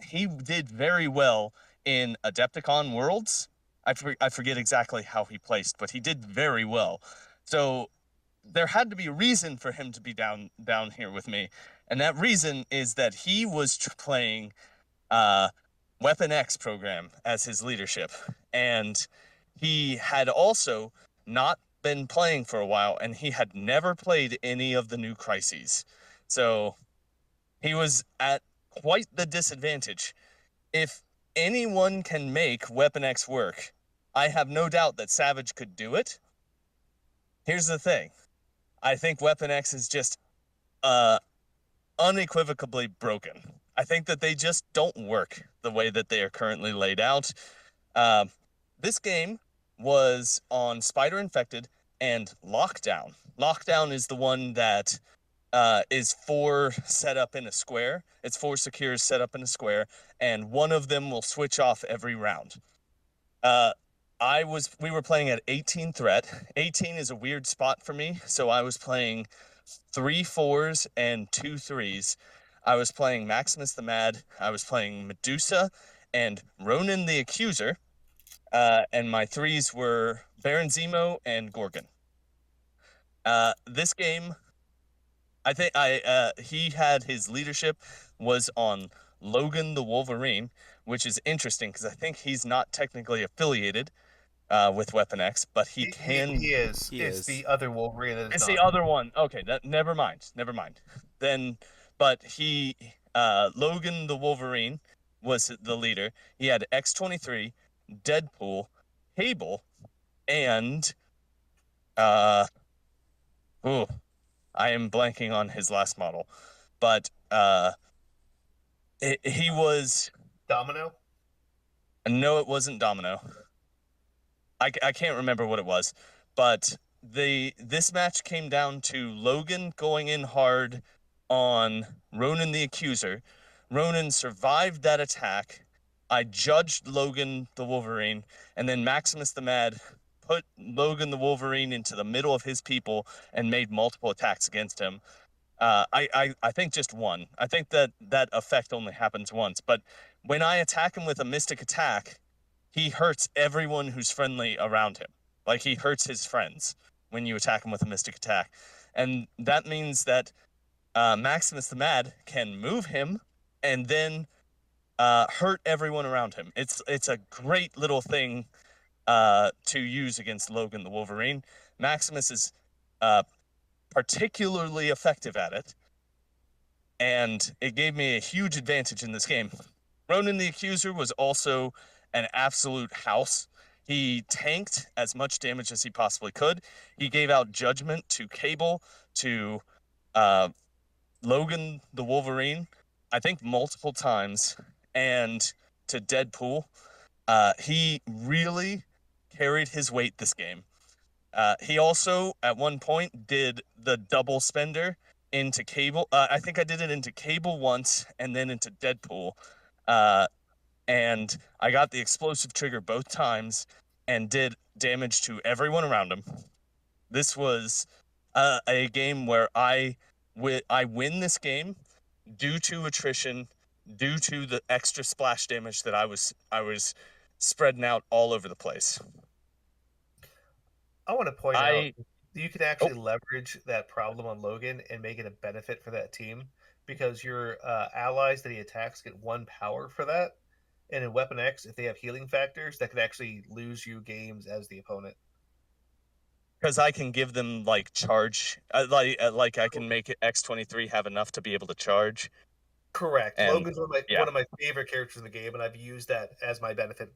he did very well in Adepticon Worlds. I forget exactly how he placed, but he did very well. So there had to be a reason for him to be down here with me, and that reason is that he was playing Weapon X program as his leadership, and he had also not been playing for a while, and he had never played any of the new crises. So he was at quite the disadvantage. If anyone can make Weapon X work, I have no doubt that Savage could do it. Here's the thing. I think Weapon X is just unequivocally broken. I think that they just don't work the way that they are currently laid out. This game was on Spider Infected and Lockdown. Lockdown is the one that is 4 set up in a square. It's 4 secures set up in a square, and one of them will switch off every round. We were playing at 18 threat. 18 is a weird spot for me, so I was playing 3 4s and 2 3s. I was playing Maximus the Mad. I was playing Medusa and Ronan the Accuser. And my 3s were Baron Zemo and Gorgon. This game, I think he had his leadership was on Logan the Wolverine, which is interesting because I think he's not technically affiliated with Weapon X, but he can. He is. He it's is. the other Wolverine that is It's not. the other one. Okay, never mind. Then, but he, Logan the Wolverine, was the leader. He had X-23, Deadpool, Cable, and ooh, I am blanking on his last model, but he was. Domino? No, it wasn't Domino. I can't remember what it was, but this match came down to Logan going in hard on Ronan the Accuser. Ronan survived that attack. I judged Logan the Wolverine, and then Maximus the Mad put Logan the Wolverine into the middle of his people and made multiple attacks against him. I think just one. I think that effect only happens once, but when I attack him with a mystic attack, he hurts everyone who's friendly around him. Like, he hurts his friends when you attack him with a mystic attack. And that means that Maximus the Mad can move him and then hurt everyone around him. It's a great little thing to use against Logan the Wolverine. Maximus is particularly effective at it, and it gave me a huge advantage in this game. Ronan the Accuser was also an absolute house. He tanked as much damage as he possibly could. He gave out Judgment to Cable, to Logan the Wolverine, I think multiple times, and to Deadpool. He really carried his weight this game. He also, at one point, did the double spender into Cable. I think I did it into Cable once and then into Deadpool. And I got the explosive trigger both times and did damage to everyone around him. This was a game where I win this game due to attrition, due to the extra splash damage that I was spreading out all over the place. I want to point out you can actually leverage that problem on Logan and make it a benefit for that team because your allies that he attacks get 1 power for that. And in Weapon X, if they have healing factors, that could actually lose you games as the opponent. Because I can give them like charge, like I can make X-23 have enough to be able to charge. Correct. And, Logan's one of my favorite characters in the game, and I've used that as my benefit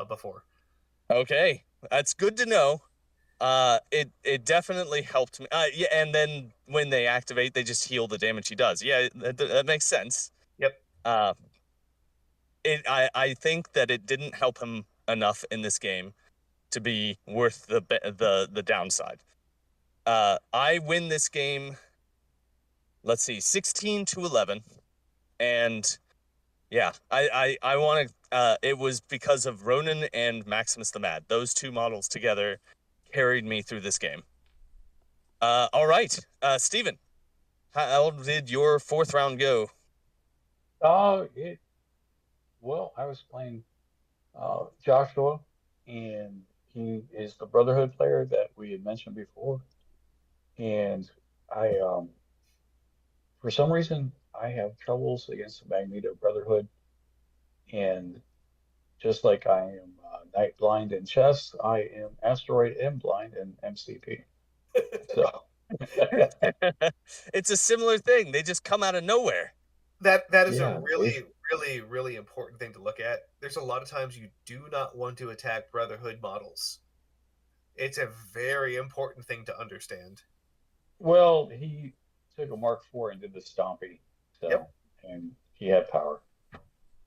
before. Okay, that's good to know. It definitely helped me. Yeah, and then when they activate, they just heal the damage he does. Yeah, that makes sense. Yep. Uh, I think that it didn't help him enough in this game to be worth the downside. I win this game. Let's see, 16-11, and yeah, I want to. It was because of Ronan and Maximus the Mad. Those two models together carried me through this game. All right, Steven, how did your fourth round go? It well, I was playing Joshua, and he is the Brotherhood player that we had mentioned before. And I, for some reason, I have troubles against the Magneto Brotherhood, and just like I am Night Blind in chess, I am Asteroid M Blind in MCP. So, It's a similar thing. They just come out of nowhere. That is a yeah, they, really important thing to look at. There's a lot of times you do not want to attack Brotherhood models. It's a very important thing to understand. well, he took a Mark IV and did the Stompy, Yep. so, and he had power.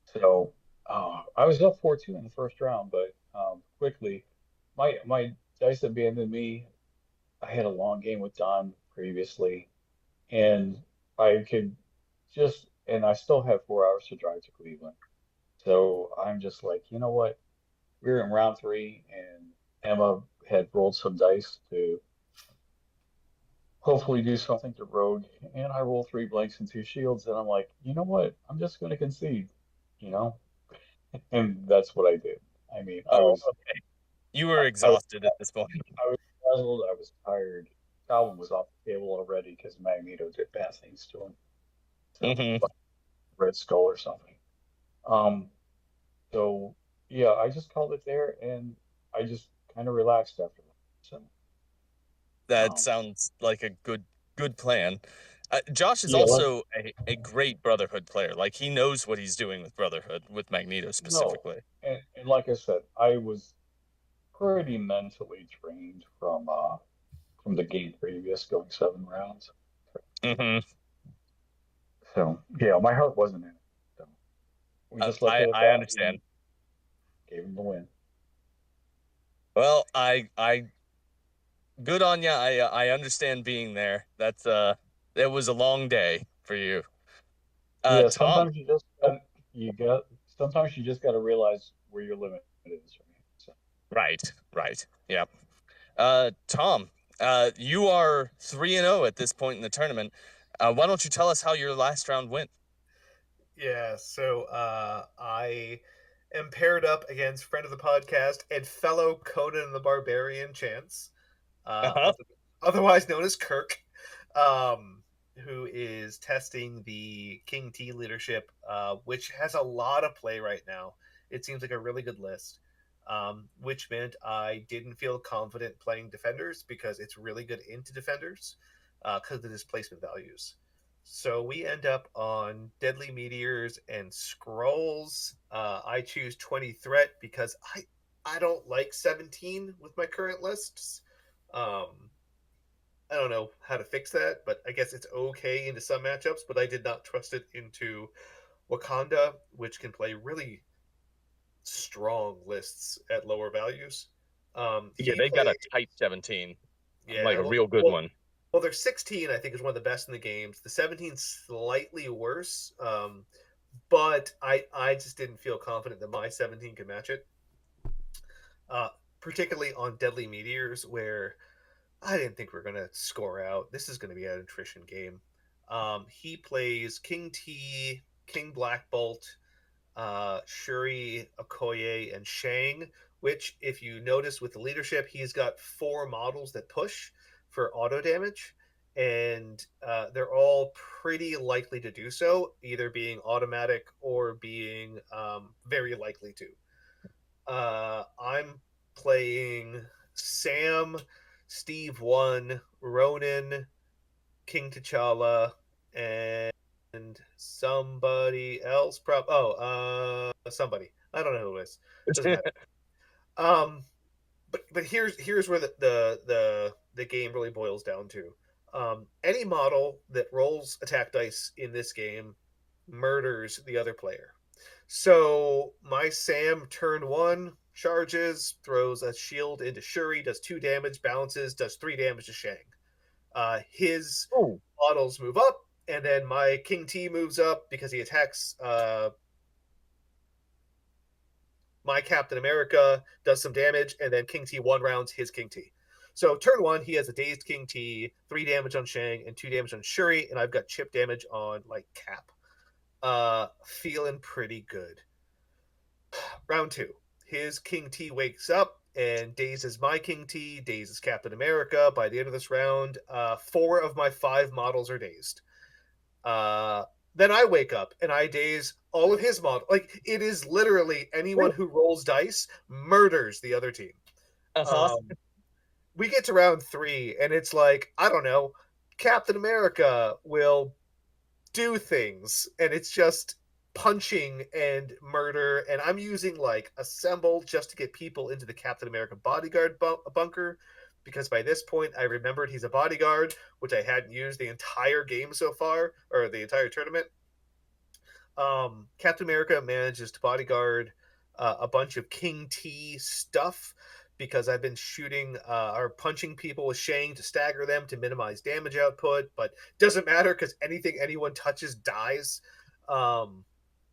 So I was up 4-2 in the first round, but quickly my dice abandoned me. I had a long game with Don previously, and I could and I still have 4 hours to drive to Cleveland. So I'm just like, you know what? We were in round three, and Emma had rolled some dice to hopefully do something to Rogue, and I rolled 3 blanks and 2 shields, and I'm like, you know what? I'm just going to concede, you know? And that's what I did. I mean, Oh, okay. You were I was, exhausted at this point. I was frazzled. I was tired. Calvin was off the table already because Magneto did bad things to him. So, Hmm. like Red Skull or something. Um, so yeah, I just called it there, and I just kind of relaxed after that. So, That um, sounds like a good plan. Josh is yeah, like also a great Brotherhood player. Like he knows what he's doing with Brotherhood, with Magneto no, specifically. and like I said, I was pretty mentally drained from the game previous, going 7 rounds. Hmm. So yeah, my heart wasn't in it. So we just left it at I that understand. and gave him the win. Well, I good on ya. I understand being there. It was a long day for you. Yeah, Tom. sometimes you just Oh, sometimes you just got to realize where your limit is, right? So, right, right. Yeah. Tom, you are 3-0 at this point in the tournament. Why don't you tell us how your last round went? Yeah, so I am paired up against friend of the podcast and fellow Conan the Barbarian Chance, Uh-huh. otherwise known as Kirk, um, who is testing the King T leadership, which has a lot of play right now. It seems like a really good list, which meant I didn't feel confident playing defenders because it's really good into defenders because of the displacement values. So we end up on Deadly Meteors and Scrolls. I choose 20 Threat because I don't like 17 with my current lists. Um, I don't know how to fix that, but I guess it's okay into some matchups, but I did not trust it into Wakanda, which can play really strong lists at lower values. Yeah, He they got played, a tight 17, like yeah, a real good well, one. well, their 16, I think, is one of the best in the games. The 17 slightly worse, but I just didn't feel confident that my 17 could match it, uh, particularly on Deadly Meteors, where I didn't think we were going to score out. This is going to be an attrition game. He plays King T, King Black Bolt, Shuri, Okoye, and Shang, which, if you notice with the leadership, he's got 4 models that push for auto damage, and they're all pretty likely to do so, either being automatic or being very likely to. I'm playing Sam, Steve One, Ronan, King T'Challa, and somebody else. Somebody. I don't know who it is. Doesn't matter. but here's where the game really boils down to. Any model that rolls attack dice in this game murders the other player. So my Sam turn one charges, throws a shield into Shuri, does 2 damage, bounces, does 3 damage to Shang. His Oh, models move up, and then my King T moves up because he attacks my Captain America, does some damage, and then King T one rounds his King T. So turn one, he has a dazed King T, 3 damage on Shang, and 2 damage on Shuri, and I've got chip damage on like Cap. Feeling pretty good. Round two, his King T wakes up and dazes my King T, dazes Captain America. By the end of this round, 4 of my 5 models are dazed. Then I wake up and I daze all of his models. Like, it is literally anyone who rolls dice murders the other team. uh-huh. We get to round 3 and it's like, I don't know, Captain America will do things and it's just punching and murder, and I'm using like assemble just to get people into the Captain America bodyguard bunker, because by this point I remembered he's a bodyguard, which I hadn't used the entire game so far, or the entire tournament. Captain America manages to bodyguard a bunch of King T stuff, because I've been shooting or punching people with Shang to stagger them to minimize damage output, but doesn't matter because anything anyone touches dies.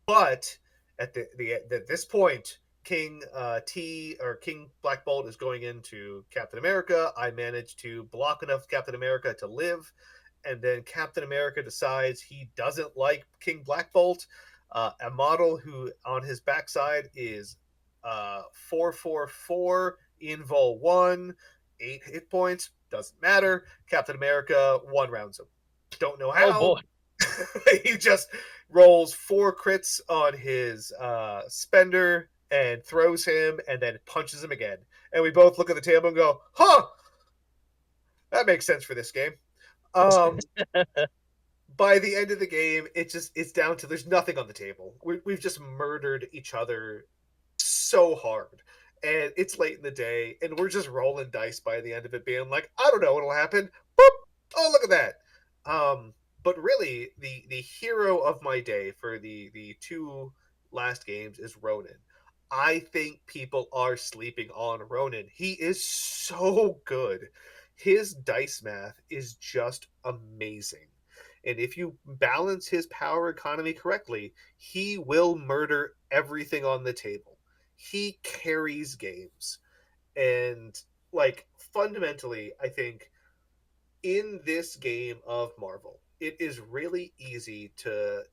But at this point, King T or King Black Bolt is going into Captain America. I managed to block enough Captain America to live, and then Captain America decides he doesn't like King Black Bolt, a model who on his backside is 444 invul 1, 8 hit points. Doesn't matter. Captain America one rounds him. Don't know Oh how. boy. He just rolls 4 crits on his spender and throws him and then punches him again. And we both look at the table and go, huh, that makes sense for this game. By the end of the game, it's down to there's nothing on the table. We've just murdered each other so hard. And it's late in the day, and we're just rolling dice by the end of it, being like, I don't know what'll happen. Boop! Oh, look at that. But really, the hero of my day for the 2 last games is Ronan. I think people are sleeping on Ronan. He is so good. His dice math is just amazing. And if you balance his power economy correctly, he will murder everything on the table. He carries games. And like fundamentally, I think in this game of Marvel, it is really easy to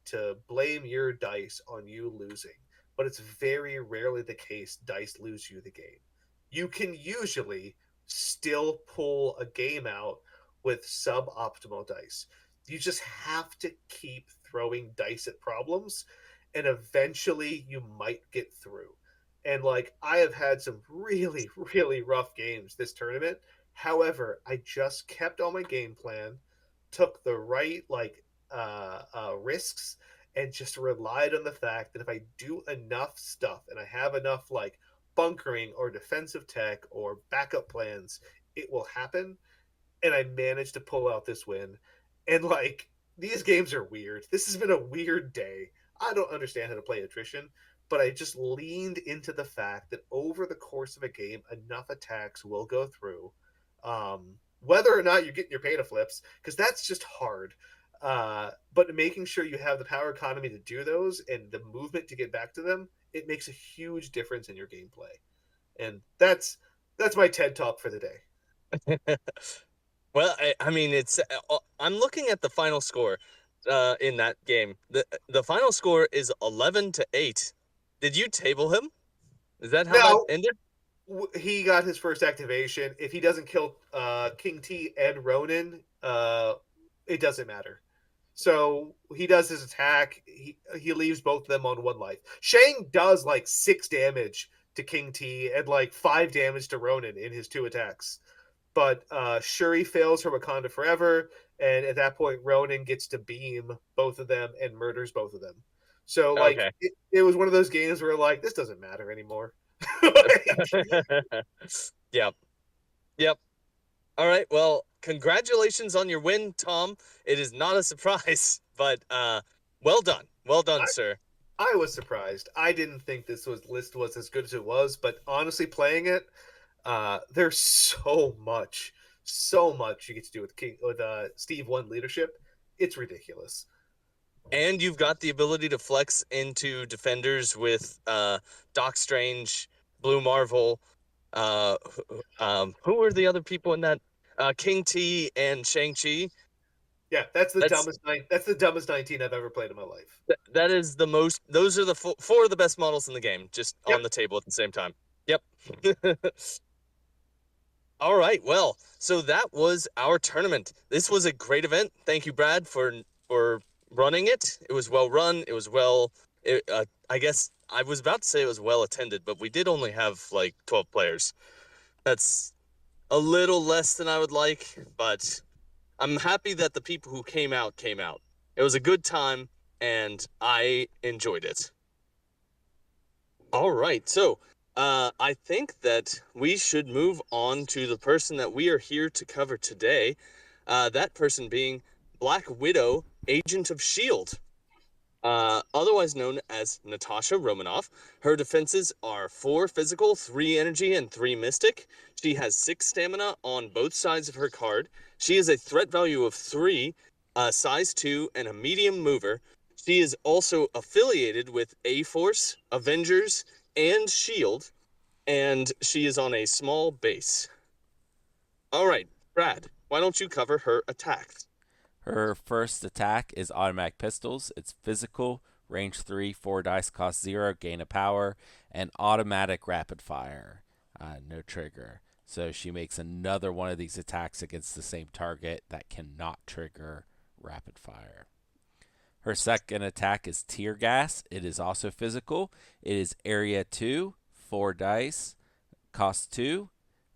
blame your dice on you losing, but it's very rarely the case dice lose you the game. You can usually still pull a game out with suboptimal dice. You just have to keep throwing dice at problems, and eventually you might get through. And like, I have had some really, really rough games this tournament. However, I just kept on my game plan, took the right risks, and just relied on the fact that if I do enough stuff and I have enough like bunkering or defensive tech or backup plans, it will happen. And I managed to pull out this win. And like, these games are weird. This has been a weird day. I don't understand how to play attrition, but I just leaned into the fact that over the course of a game, enough attacks will go through. Whether or not you're getting your pay to flips, because that's just hard. But making sure you have the power economy to do those and the movement to get back to them, it makes a huge difference in your gameplay. And that's my TED talk for the day. Well, I mean, I'm looking at the final score in that game. The final score is 11-8. Did you table him? Is that how that Now, ended? he got his first activation. If he doesn't kill King T and Ronan, it doesn't matter. So he does his attack. He leaves both of them on 1 life. Shang does like 6 damage to King T and like 5 damage to Ronan in his 2 attacks. But Shuri fails her Wakanda Forever, and at that point, Ronan gets to beam both of them and murders both of them. So like, Okay. it was one of those games where like, this doesn't matter anymore. Like, Yep. Yep. All right. Well, congratulations on your win, Tom. It is not a surprise, but well done. Well done, I, sir. I was surprised. I didn't think list was as good as it was, but honestly, playing it, there's so much you get to do with Steve One leadership. It's ridiculous. And you've got the ability to flex into defenders with Doc Strange, Blue Marvel. Who are the other people in that? King T and Shang-Chi. Yeah, That's that's the dumbest 19 I've ever played in my life. that is the most. Those are the four of the best models in the game, just Yep. on the table at the same time. Yep. All right. Well, so that was our tournament. This was a great event. Thank you, Brad, for running it. It was well run. It was well. I guess I was about to say it was well attended, but we did only have like 12 players. That's a little less than I would like, but I'm happy that the people who came out came out. It was a good time, and I enjoyed it. All right, so I think that we should move on to the person that we are here to cover today. That person being Black Widow, Agent of S.H.I.E.L.D., otherwise known as Natasha Romanoff. Her defenses are 4 physical, 3 energy, and 3 mystic. She has 6 stamina on both sides of her card. She is a threat value of 3, size 2, and a medium mover. She is also affiliated with A-Force, Avengers, and S.H.I.E.L.D., and she is on a small base. All right, Brad, why don't you cover her attacks? Her first attack is automatic pistols. It's physical, range 3, 4 dice, cost 0, gain a power, and automatic rapid fire. No trigger. So she makes another one of these attacks against the same target that cannot trigger rapid fire. Her second attack is tear gas. It is also physical. It is area 2, 4 dice, cost 2.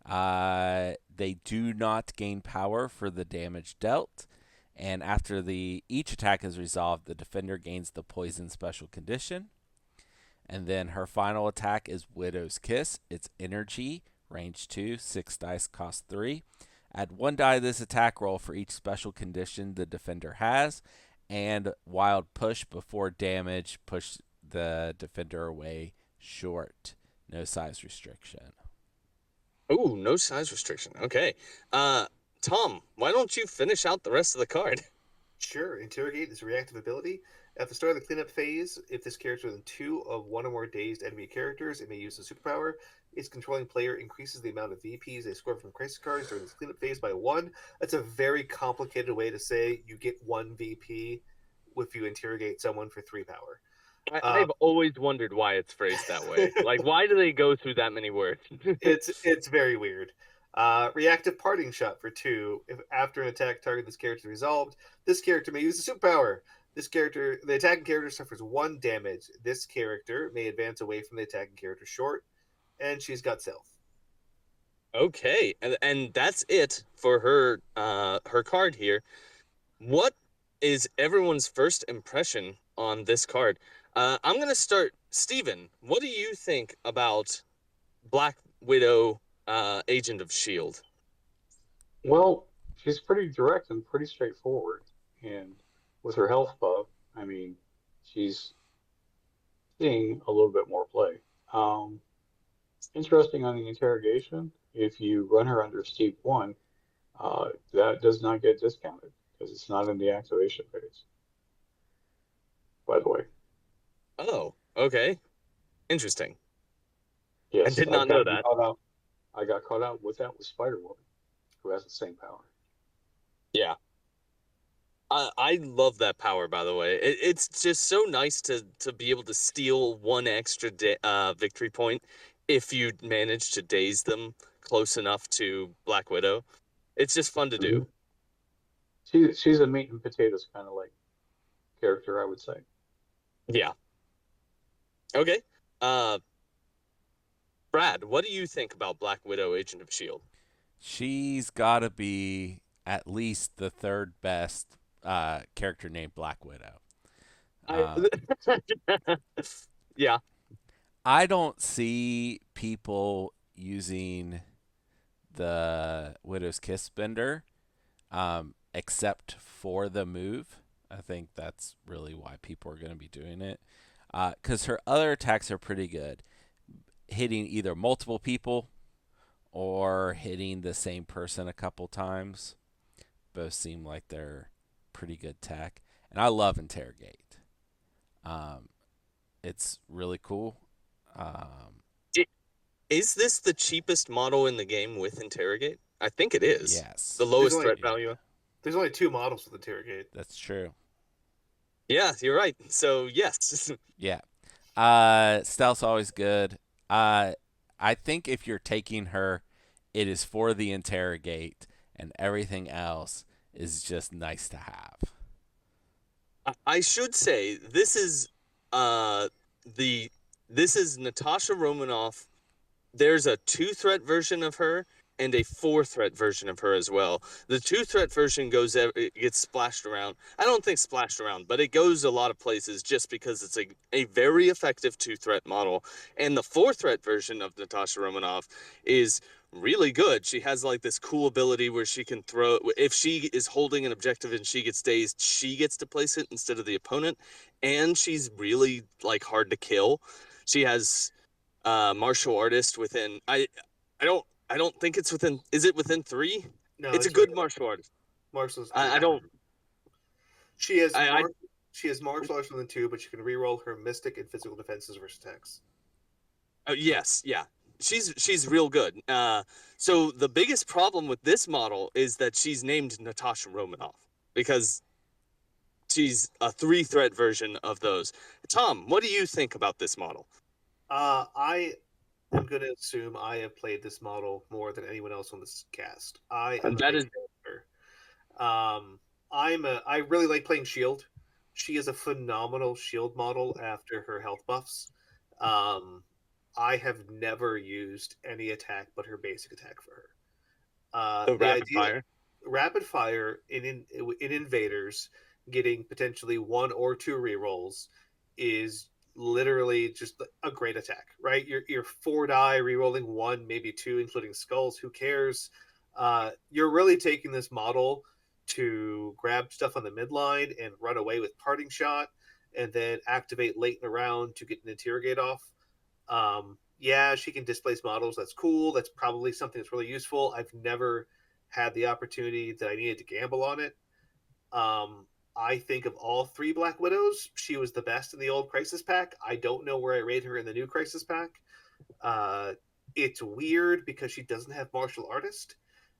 They do not gain power for the damage dealt. And after each attack is resolved, the defender gains the poison special condition. And then her final attack is Widow's Kiss. It's energy, range 2, 6 dice, cost 3. Add 1 die to this attack roll for each special condition the defender has. And wild push before damage, push the defender away short. No size restriction. Oh, no size restriction. Okay. Tom, why don't you finish out the rest of the card? Sure. Interrogate is a reactive ability. At the start of the cleanup phase, if this character is within 2 of 1 or more dazed enemy characters, it may use a superpower. Its controlling player increases the amount of VPs they score from crisis cards during this cleanup phase by 1. That's a very complicated way to say you get 1 VP if you interrogate someone for 3 power. I've always wondered why it's phrased that way. Like, why do they go through that many words? It's very weird. Reactive parting shot for 2. If after an attack target this character is resolved, this character may use a superpower. The attacking character suffers 1 damage. This character may advance away from the attacking character short, and she's got self. Okay, and that's it for her card here. What is everyone's first impression on this card? I'm gonna start. Steven, what do you think about Black Widow, Agent of S.H.I.E.L.D.? Well, she's pretty direct and pretty straightforward. And with her health buff, I mean, she's seeing a little bit more play. Um, Interesting on the interrogation, if you run her under Steve 1, that does not get discounted because it's not in the activation phase, by the way. Oh, okay, interesting. I Yes, did I've not know gotten that. caught out. I got caught out with that with Spider-Woman, who has the same power. Yeah. I love that power, by the way. It's just so nice to be able to steal 1 extra victory point if you manage to daze them close enough to Black Widow. It's just fun to do. Mhm. She's a meat and potatoes kind of like character, I would say. Yeah. Okay. Uh, Brad, what do you think about Black Widow, Agent of S.H.I.E.L.D.? She's got to be at least the third best character named Black Widow. I yeah. I don't see people using the Widow's Kiss Bender, except for the move. I think that's really why people are going to be doing it. Because her other attacks are pretty good, hitting either multiple people or hitting the same person a couple times. Both seem like they're pretty good tech. And I love Interrogate. It's really cool. Is this the cheapest model in the game with Interrogate? I think it is. Yes. The lowest only- threat value. There's only 2 models with Interrogate. That's true. Yeah, you're right. So, yes. Yeah. Stealth's always good. I think if you're taking her, it is for the Interrogate, and everything else is just nice to have. I should say this is this is Natasha Romanoff. There's a 2-threat version of her and a 4-threat version of her as well. The 2-threat version it gets splashed around. I don't think splashed around, but it goes a lot of places just because it's a very effective 2-threat model. And the 4-threat version of Natasha Romanoff is really good. She has like this cool ability where she can throw, if she is holding an objective and she gets dazed, she gets to place it instead of the opponent. And she's really like hard to kill. She has martial artist within I don't think it's within, is it within 3? No, it's a good martial artist. Martial's I don't She has I she has martial arts within 2, but she can reroll her mystic and physical defenses versus attacks. yes, yeah. She's real good. So the biggest problem with this model is that she's named Natasha Romanoff because she's a 3-threat version of those. Tom, what do you think about this model? I am going to assume I have played this model more than anyone else on this cast. I am That a is big fan of her. I really like playing Shield. She is a phenomenal Shield model after her health buffs. I have never used any attack but her basic attack for her. the The rapid idea fire. rapid fire in invaders getting potentially 1 or 2 rerolls is literally just a great attack, right? You're 4 die rerolling 1, maybe 2, including skulls. Who cares? You're really taking this model to grab stuff on the midline and run away with parting shot, and then activate late in the round to get an interrogate off. Yeah, she can displace models. That's cool. That's probably something that's really useful. I've never had the opportunity that I needed to gamble on it. I think of all 3 Black Widows, she was the best in the old Crisis Pack. I don't know where I rate her in the new Crisis Pack. It's weird because she doesn't have martial artist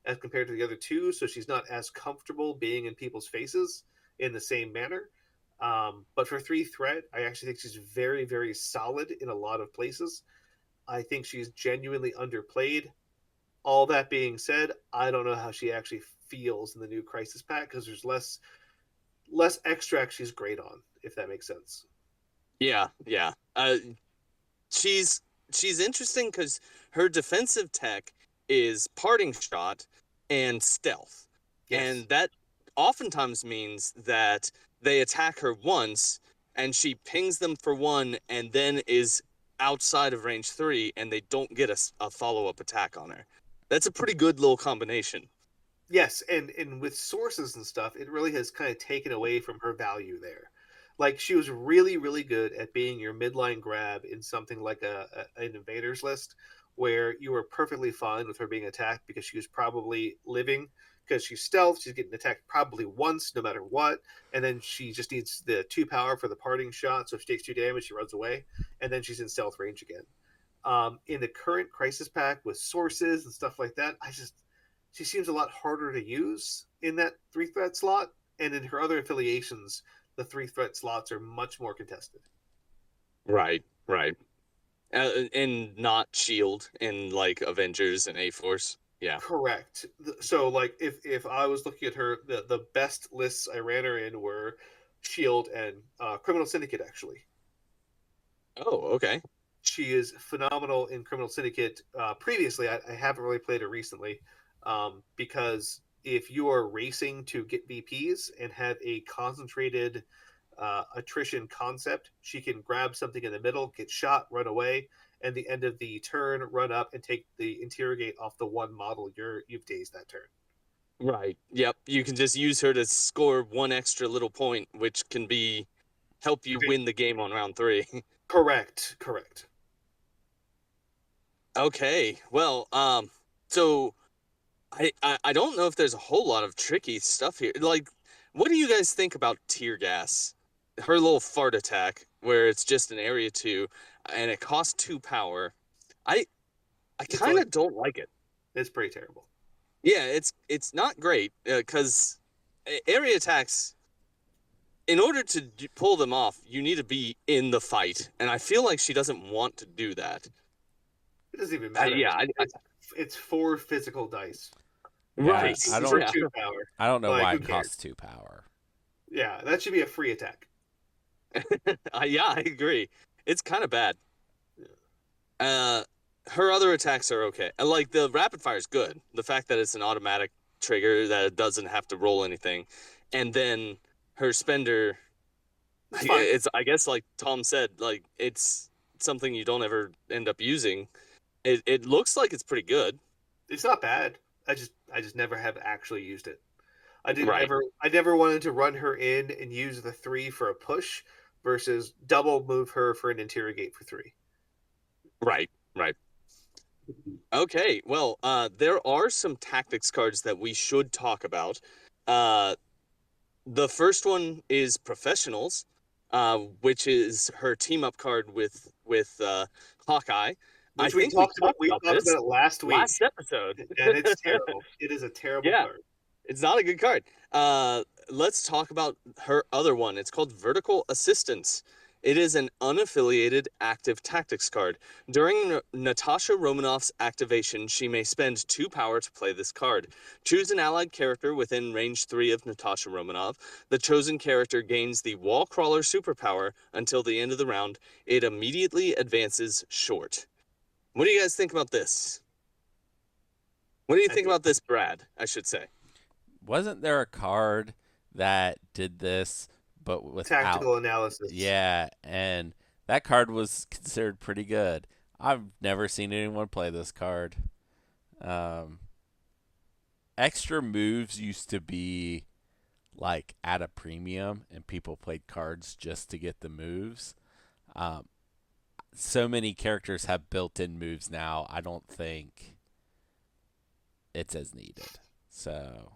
as compared to the other 2, so she's not as comfortable being in people's faces in the same manner. But for 3-threat, I actually think she's very, very solid in a lot of places. I think she's genuinely underplayed. All that being said, I don't know how she actually feels in the new Crisis Pack because there's less extract she's great on, if that makes sense. Yeah. She's interesting because her defensive tech is parting shot and stealth. Yes. And that oftentimes means that they attack her once and she pings them for 1 and then is outside of range 3 and they don't get a follow-up attack on her. That's a pretty good little combination. Yes, and with sources and stuff, it really has kind of taken away from her value there. Like, she was really, really good at being your midline grab in something like an invaders list, where you were perfectly fine with her being attacked because she was probably living, because she's stealth, she's getting attacked probably once, no matter what, and then she just needs the 2 power for the parting shot, so if she takes 2 damage, she runs away, and then she's in stealth range again. In the current Crisis Pack with sources and stuff like that, she seems a lot harder to use in that 3-threat slot, and in her other affiliations, the 3-threat slots are much more contested. Right. And not Shield in like Avengers and A-Force. Yeah. Correct. So, like, if I was looking at her, the best lists I ran her in were Shield and Criminal Syndicate, actually. Oh, okay. She is phenomenal in Criminal Syndicate. Previously, I haven't really played her recently, because if you are racing to get VPs and have a concentrated attrition concept, she can grab something in the middle, get shot, run away, and the end of the turn, run up and take the interrogate off the one model you've dazed that turn. Right. Yep. You can just use her to score one extra little point, which can help you win the game on round 3. Correct. Okay. Well, so I don't know if there's a whole lot of tricky stuff here. Like, what do you guys think about tear gas? Her little fart attack, where it's just an area 2, and it costs 2 power. I kind of don't like it. It's pretty terrible. Yeah, it's not great because area attacks, in order to pull them off, you need to be in the fight, and I feel like she doesn't want to do that. It doesn't even matter. Yeah, it's 4 physical dice. Right. I don't. For 2 power. I don't know Like, why who it cares? costs 2 power. Yeah, that should be a free attack. Yeah, I agree. It's kind of bad. Her other attacks are okay. Like, the rapid fire is good. The fact that it's an automatic trigger, that it doesn't have to roll anything, and then her spender, it's I guess, like Tom said, like, it's something you don't ever end up using. It looks like it's pretty good. It's not bad. I just never have actually used it. I never wanted to run her in and use the 3 for a push versus double move her for an interrogate for 3. Right. Okay, well, there are some tactics cards that we should talk about. The first one is Professionals, which is her team up card with Hawkeye. Which we talked about it last week. Last episode. And it's terrible. It is a terrible card. It's not a good card. Let's talk about her other one. It's called Vertical Assistance. It is an unaffiliated active tactics card. During Natasha Romanoff's activation, she may spend 2 power to play this card. Choose an allied character within range 3 of Natasha Romanoff. The chosen character gains the Wall Crawler superpower until the end of the round. It immediately advances short. What do you guys think about this? What do you think about this, Brad, I should say? Wasn't there a card that did this, but with tactical analysis? Yeah, and that card was considered pretty good. I've never seen anyone play this card. Extra moves used to be like at a premium, and people played cards just to get the moves. So many characters have built-in moves now. I don't think it's as needed. So,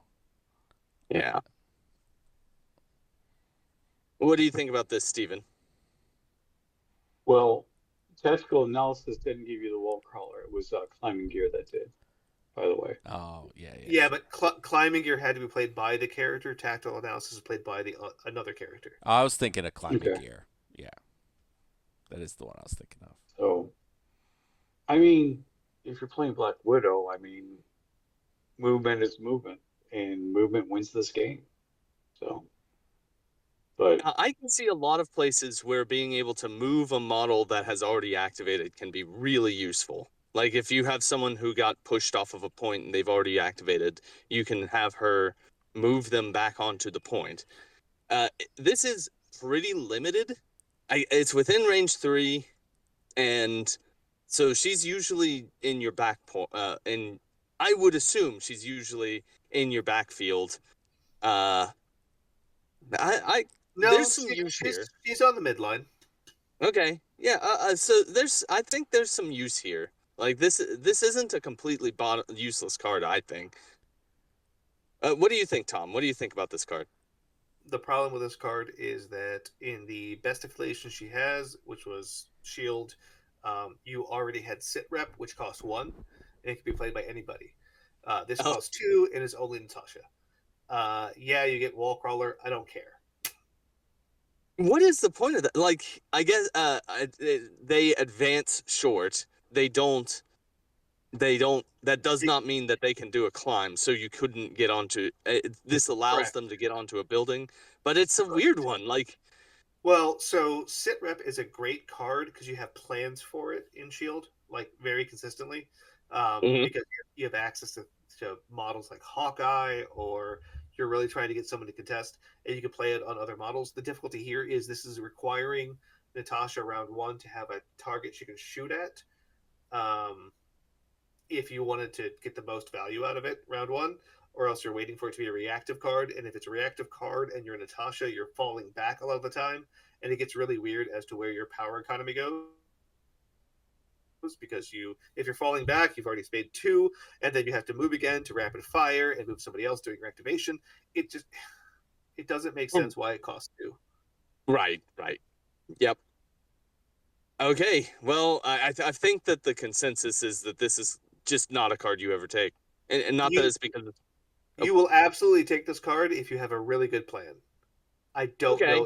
yeah. What do you think about this, Steven? Well, tactical analysis didn't give you the wall crawler. It was climbing gear that did, by the way. Oh, yeah. Yeah, but climbing gear had to be played by the character. Tactical analysis is played by another character. I was thinking of climbing gear. Yeah. That is the one I was thinking of. So, I mean, if you're playing Black Widow, I mean, movement is movement, and movement wins this game. So, but I can see a lot of places where being able to move a model that has already activated can be really useful. Like, if you have someone who got pushed off of a point and they've already activated, you can have her move them back onto the point. This is pretty limited. It's within range 3, and so she's usually in your back and I would assume she's usually in your backfield. There's some use here. She's on the midline. Okay, yeah. So I think there's some use here. Like, this isn't a completely useless card, I think. What do you think, Tom? What do you think about this card? The problem with this card is that in the best affiliation she has, which was S.H.I.E.L.D, you already had Sit Rep, which costs 1, and it can be played by anybody. This costs 2 and is only Natasha. Yeah, you get Wall Crawler. I don't care. What is the point of that? Like, I guess they advance short. They don't. That does not mean that they can do a climb. So you couldn't get onto. This allows them to get onto a building, but it's a weird one. Like, well, so Sit Rep is a great card because you have plans for it in S.H.I.E.L.D, like, very consistently, because you have access to models like Hawkeye, or you're really trying to get someone to contest, and you can play it on other models. The difficulty here is this is requiring Natasha round 1 to have a target she can shoot at, if you wanted to get the most value out of it round one, or else you're waiting for it to be a reactive card. And if it's a reactive card and you're Natasha, you're falling back a lot of the time, and it gets really weird as to where your power economy goes. Because if you're falling back, you've already made two, and then you have to move again to rapid fire and move somebody else during your activation. It doesn't make sense why it costs two. Right. Yep. Okay. Well, I think that the consensus is that this is just not a card you ever take, and not that You it's because it's you will absolutely take this card if you have a really good plan. okay.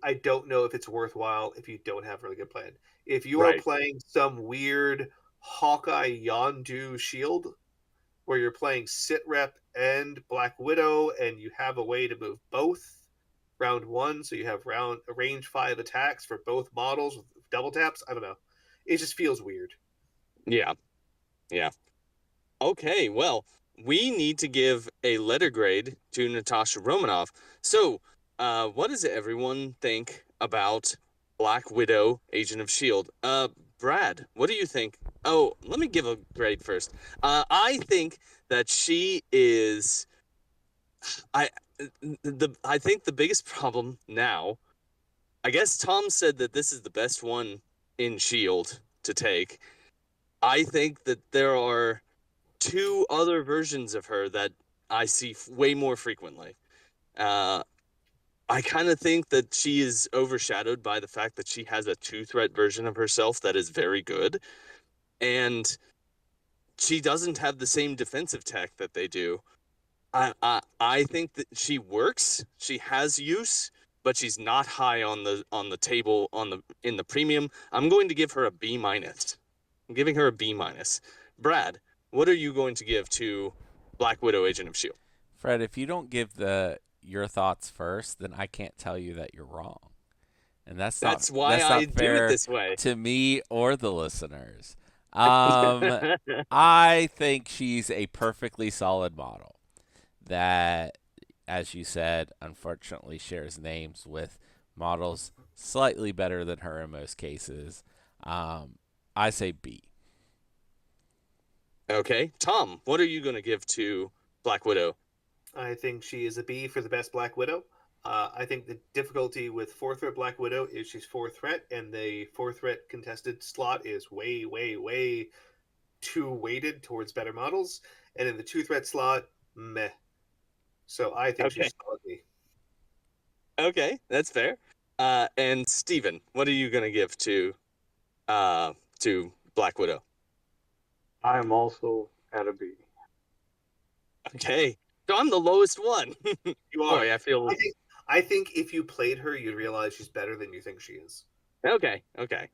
I don't know if it's worthwhile if you don't have a really good plan. If you are Right. playing some weird Hawkeye Yondu shield where you're playing Sit Rep and Black Widow and you have a way to move both round one, so you have range 5 attacks for both models with double taps. I don't know. It just feels weird. Yeah. Yeah. Okay, well, we need to give a letter grade to Natasha Romanoff. So, what does everyone think about Black Widow, Agent of S.H.I.E.L.D.? Brad, what do you think? Oh, let me give a grade first. I think that she is. I I think the biggest problem now. I guess Tom said that this is the best one in S.H.I.E.L.D. to take. I think that there are two other versions of her that I see way more frequently. Uh, I kind of think that she is overshadowed by the fact that she has a two threat version of herself that is very good, and she doesn't have the same defensive tech that they do. I think that she works. She has use, but she's not high on the table in the premium. I'm going to give her a B minus. I'm giving her a B minus. Brad, what are you going to give to Black Widow, Agent of S.H.I.E.L.D.? Fred, if you don't give your thoughts first, then I can't tell you that you're wrong. And That's why that's I not do it fair this way. to me or the listeners. Um, I think she's a perfectly solid model that, as you said, unfortunately shares names with models slightly better than her in most cases. I say B. Okay, Tom, what are you going to give to Black Widow? I think she is a B for the best Black Widow. I think the difficulty with 4 threat Black Widow is she's 4 threat, and the 4 threat contested slot is way, way, way too weighted towards better models. And in the 2 threat slot, meh. So I think Okay, she's solid B. okay, that's fair. And Steven, what are you going to give to Black Widow? I'm also at a B. Okay, so I'm the lowest one. You are. Boy, I feel I think. I think if you played her, you'd realize she's better than you think she is. okay. Okay.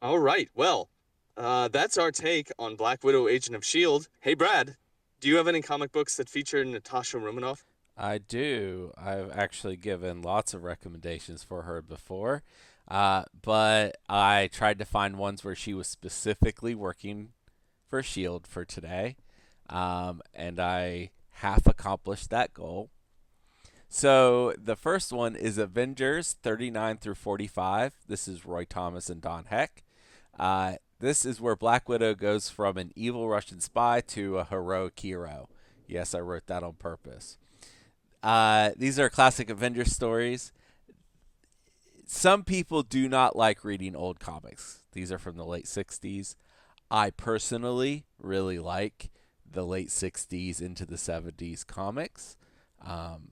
All right. Well, that's our take on Black Widow, Agent of S.H.I.E.L.D. Hey, Brad, do you have any comic books that feature Natasha Romanoff? I do. I've actually given lots of recommendations for her before, but I tried to find ones where she was specifically working for S.H.I.E.L.D. for today, and I half accomplished that goal. So the first one is Avengers 39 through 45. This is Roy Thomas and Don Heck. This is where Black Widow goes from an evil Russian spy to a heroic hero. Yes, I wrote that on purpose. These are classic Avengers stories. Some people do not like reading old comics. These are from the late 60s. I personally really like the late 60s into the 70s comics. Um,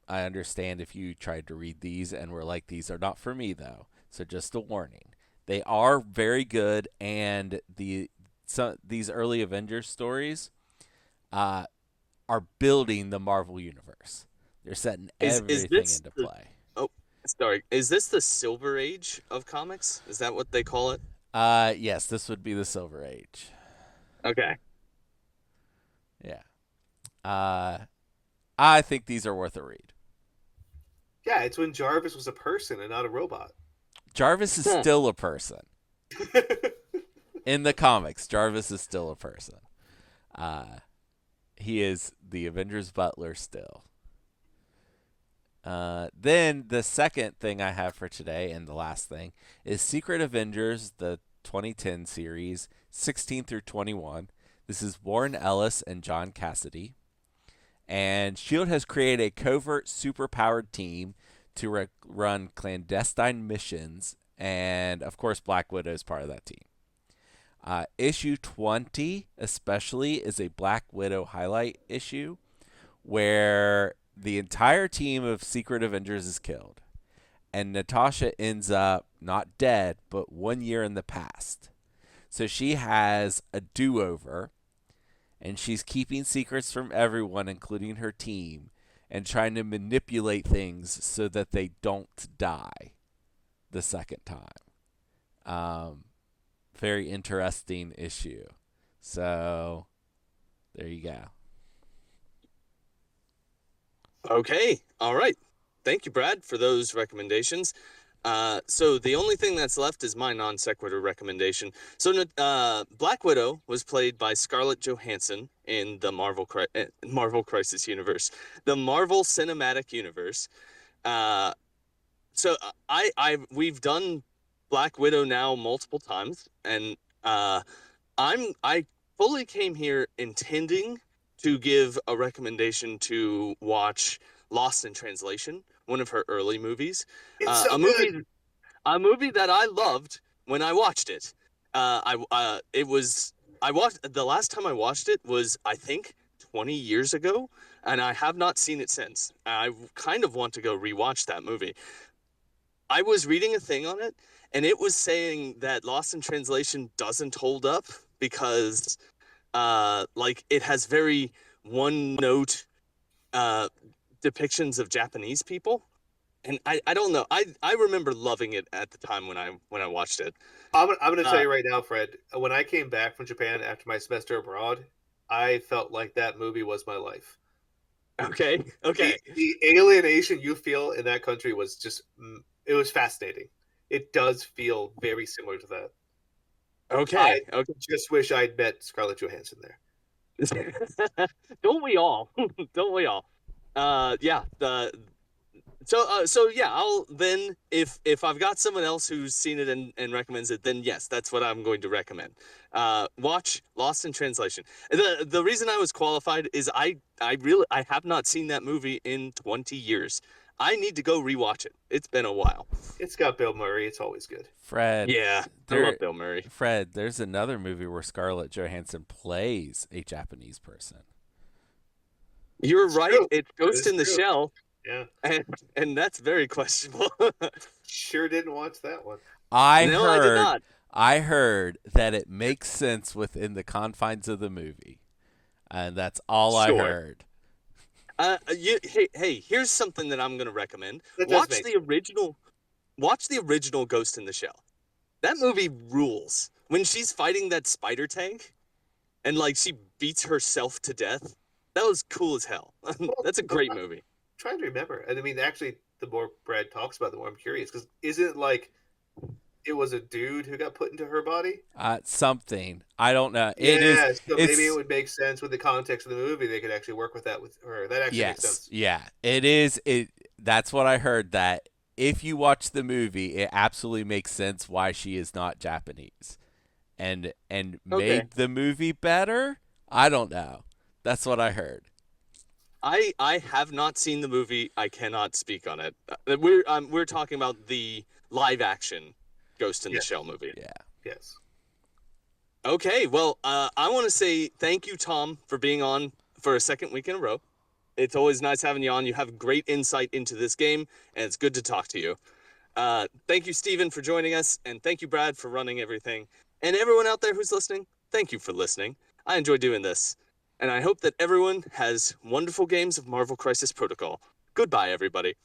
I understand if you tried to read these and were like, these are not for me, though. So just a warning. They are very good, and these early Avengers stories uh, are building the Marvel universe. They're setting Is everything this into the play. oh sorry? Is this the Silver Age of comics? Is that what they call it? Yes, this would be the Silver Age. Okay. Yeah. I think these are worth a read. Yeah, it's when Jarvis was a person and not a robot. Jarvis is Huh. still a person. In the comics, Jarvis is still a person. He is the Avengers butler still. Then the second thing I have for today, and the last thing, is Secret Avengers, the 2010 series, 16 through 21. This is Warren Ellis and John Cassidy. And S.H.I.E.L.D. has created a covert superpowered team to run clandestine missions. And, of course, Black Widow is part of that team. Issue 20, especially, is a Black Widow highlight issue where the entire team of Secret Avengers is killed. And Natasha ends up not dead, but 1 year in the past. So she has a do-over, and she's keeping secrets from everyone, including her team, and trying to manipulate things so that they don't die the second time. Very interesting issue. So there you go. Okay. All right. Thank you, Brad, for those recommendations. So the only thing that's left is my non sequitur recommendation. So Black Widow was played by Scarlett Johansson in the Marvel Crisis universe, the Marvel Cinematic Universe. So we've done Black Widow now multiple times, and I fully came here intending to give a recommendation to watch Lost in Translation, one of her early movies. It's so good. A movie that I loved when I watched it. I watched the last time I watched it was, I think, 20 years ago, and I have not seen it since. I kind of want to go rewatch that movie. I was reading a thing on it, and it was saying that Lost in Translation doesn't hold up because it has very one-note depictions of Japanese people. And I don't know. I remember loving it at the time when I watched it. I'm going to tell you right now, Fred. When I came back from Japan after my semester abroad, I felt like that movie was my life. Okay. The alienation you feel in that country was it was fascinating. It does feel very similar to that. Okay. I just wish I'd met Scarlett Johansson there. Don't we all? Don't we all? Yeah. So yeah, I'll then if I've got someone else who's seen it and recommends it, then yes, that's what I'm going to recommend. Watch Lost in Translation. The reason I was qualified is I have not seen that movie in 20 years. I need to go rewatch it. It's been a while. It's got Bill Murray. It's always good. Fred. Yeah, I love Bill Murray. Fred, there's another movie where Scarlett Johansson plays a Japanese person. You're right. True. It's Ghost in the Shell. Yeah. And that's very questionable. Sure didn't watch that one. I did not. I heard that it makes sense within the confines of the movie. And that's all I heard. Hey, here's something that I'm going to recommend. Watch the original Ghost in the Shell. That movie rules. When she's fighting that spider tank and she beats herself to death, that was cool as hell. That's a great movie. I'm trying to remember. And I mean, actually, the more Brad talks about it, the more I'm curious. Because isn't it it was a dude who got put into her body? Something. I don't know. So maybe it would make sense with the context of the movie. They could actually work with that with her. That actually makes sense. Yeah, it is. That's what I heard, that if you watch the movie, it absolutely makes sense why she is not Japanese. And made the movie better? I don't know. That's what I heard. I have not seen the movie. I cannot speak on it. We're talking about the live action Ghost in the Shell movie. Yeah. Yes. Okay. Well, I want to say thank you, Tom, for being on for a second week in a row. It's always nice having you on. You have great insight into this game, and it's good to talk to you. Thank you, Steven, for joining us, and thank you, Brad, for running everything. And everyone out there who's listening, thank you for listening. I enjoy doing this. And I hope that everyone has wonderful games of Marvel Crisis Protocol. Goodbye, everybody.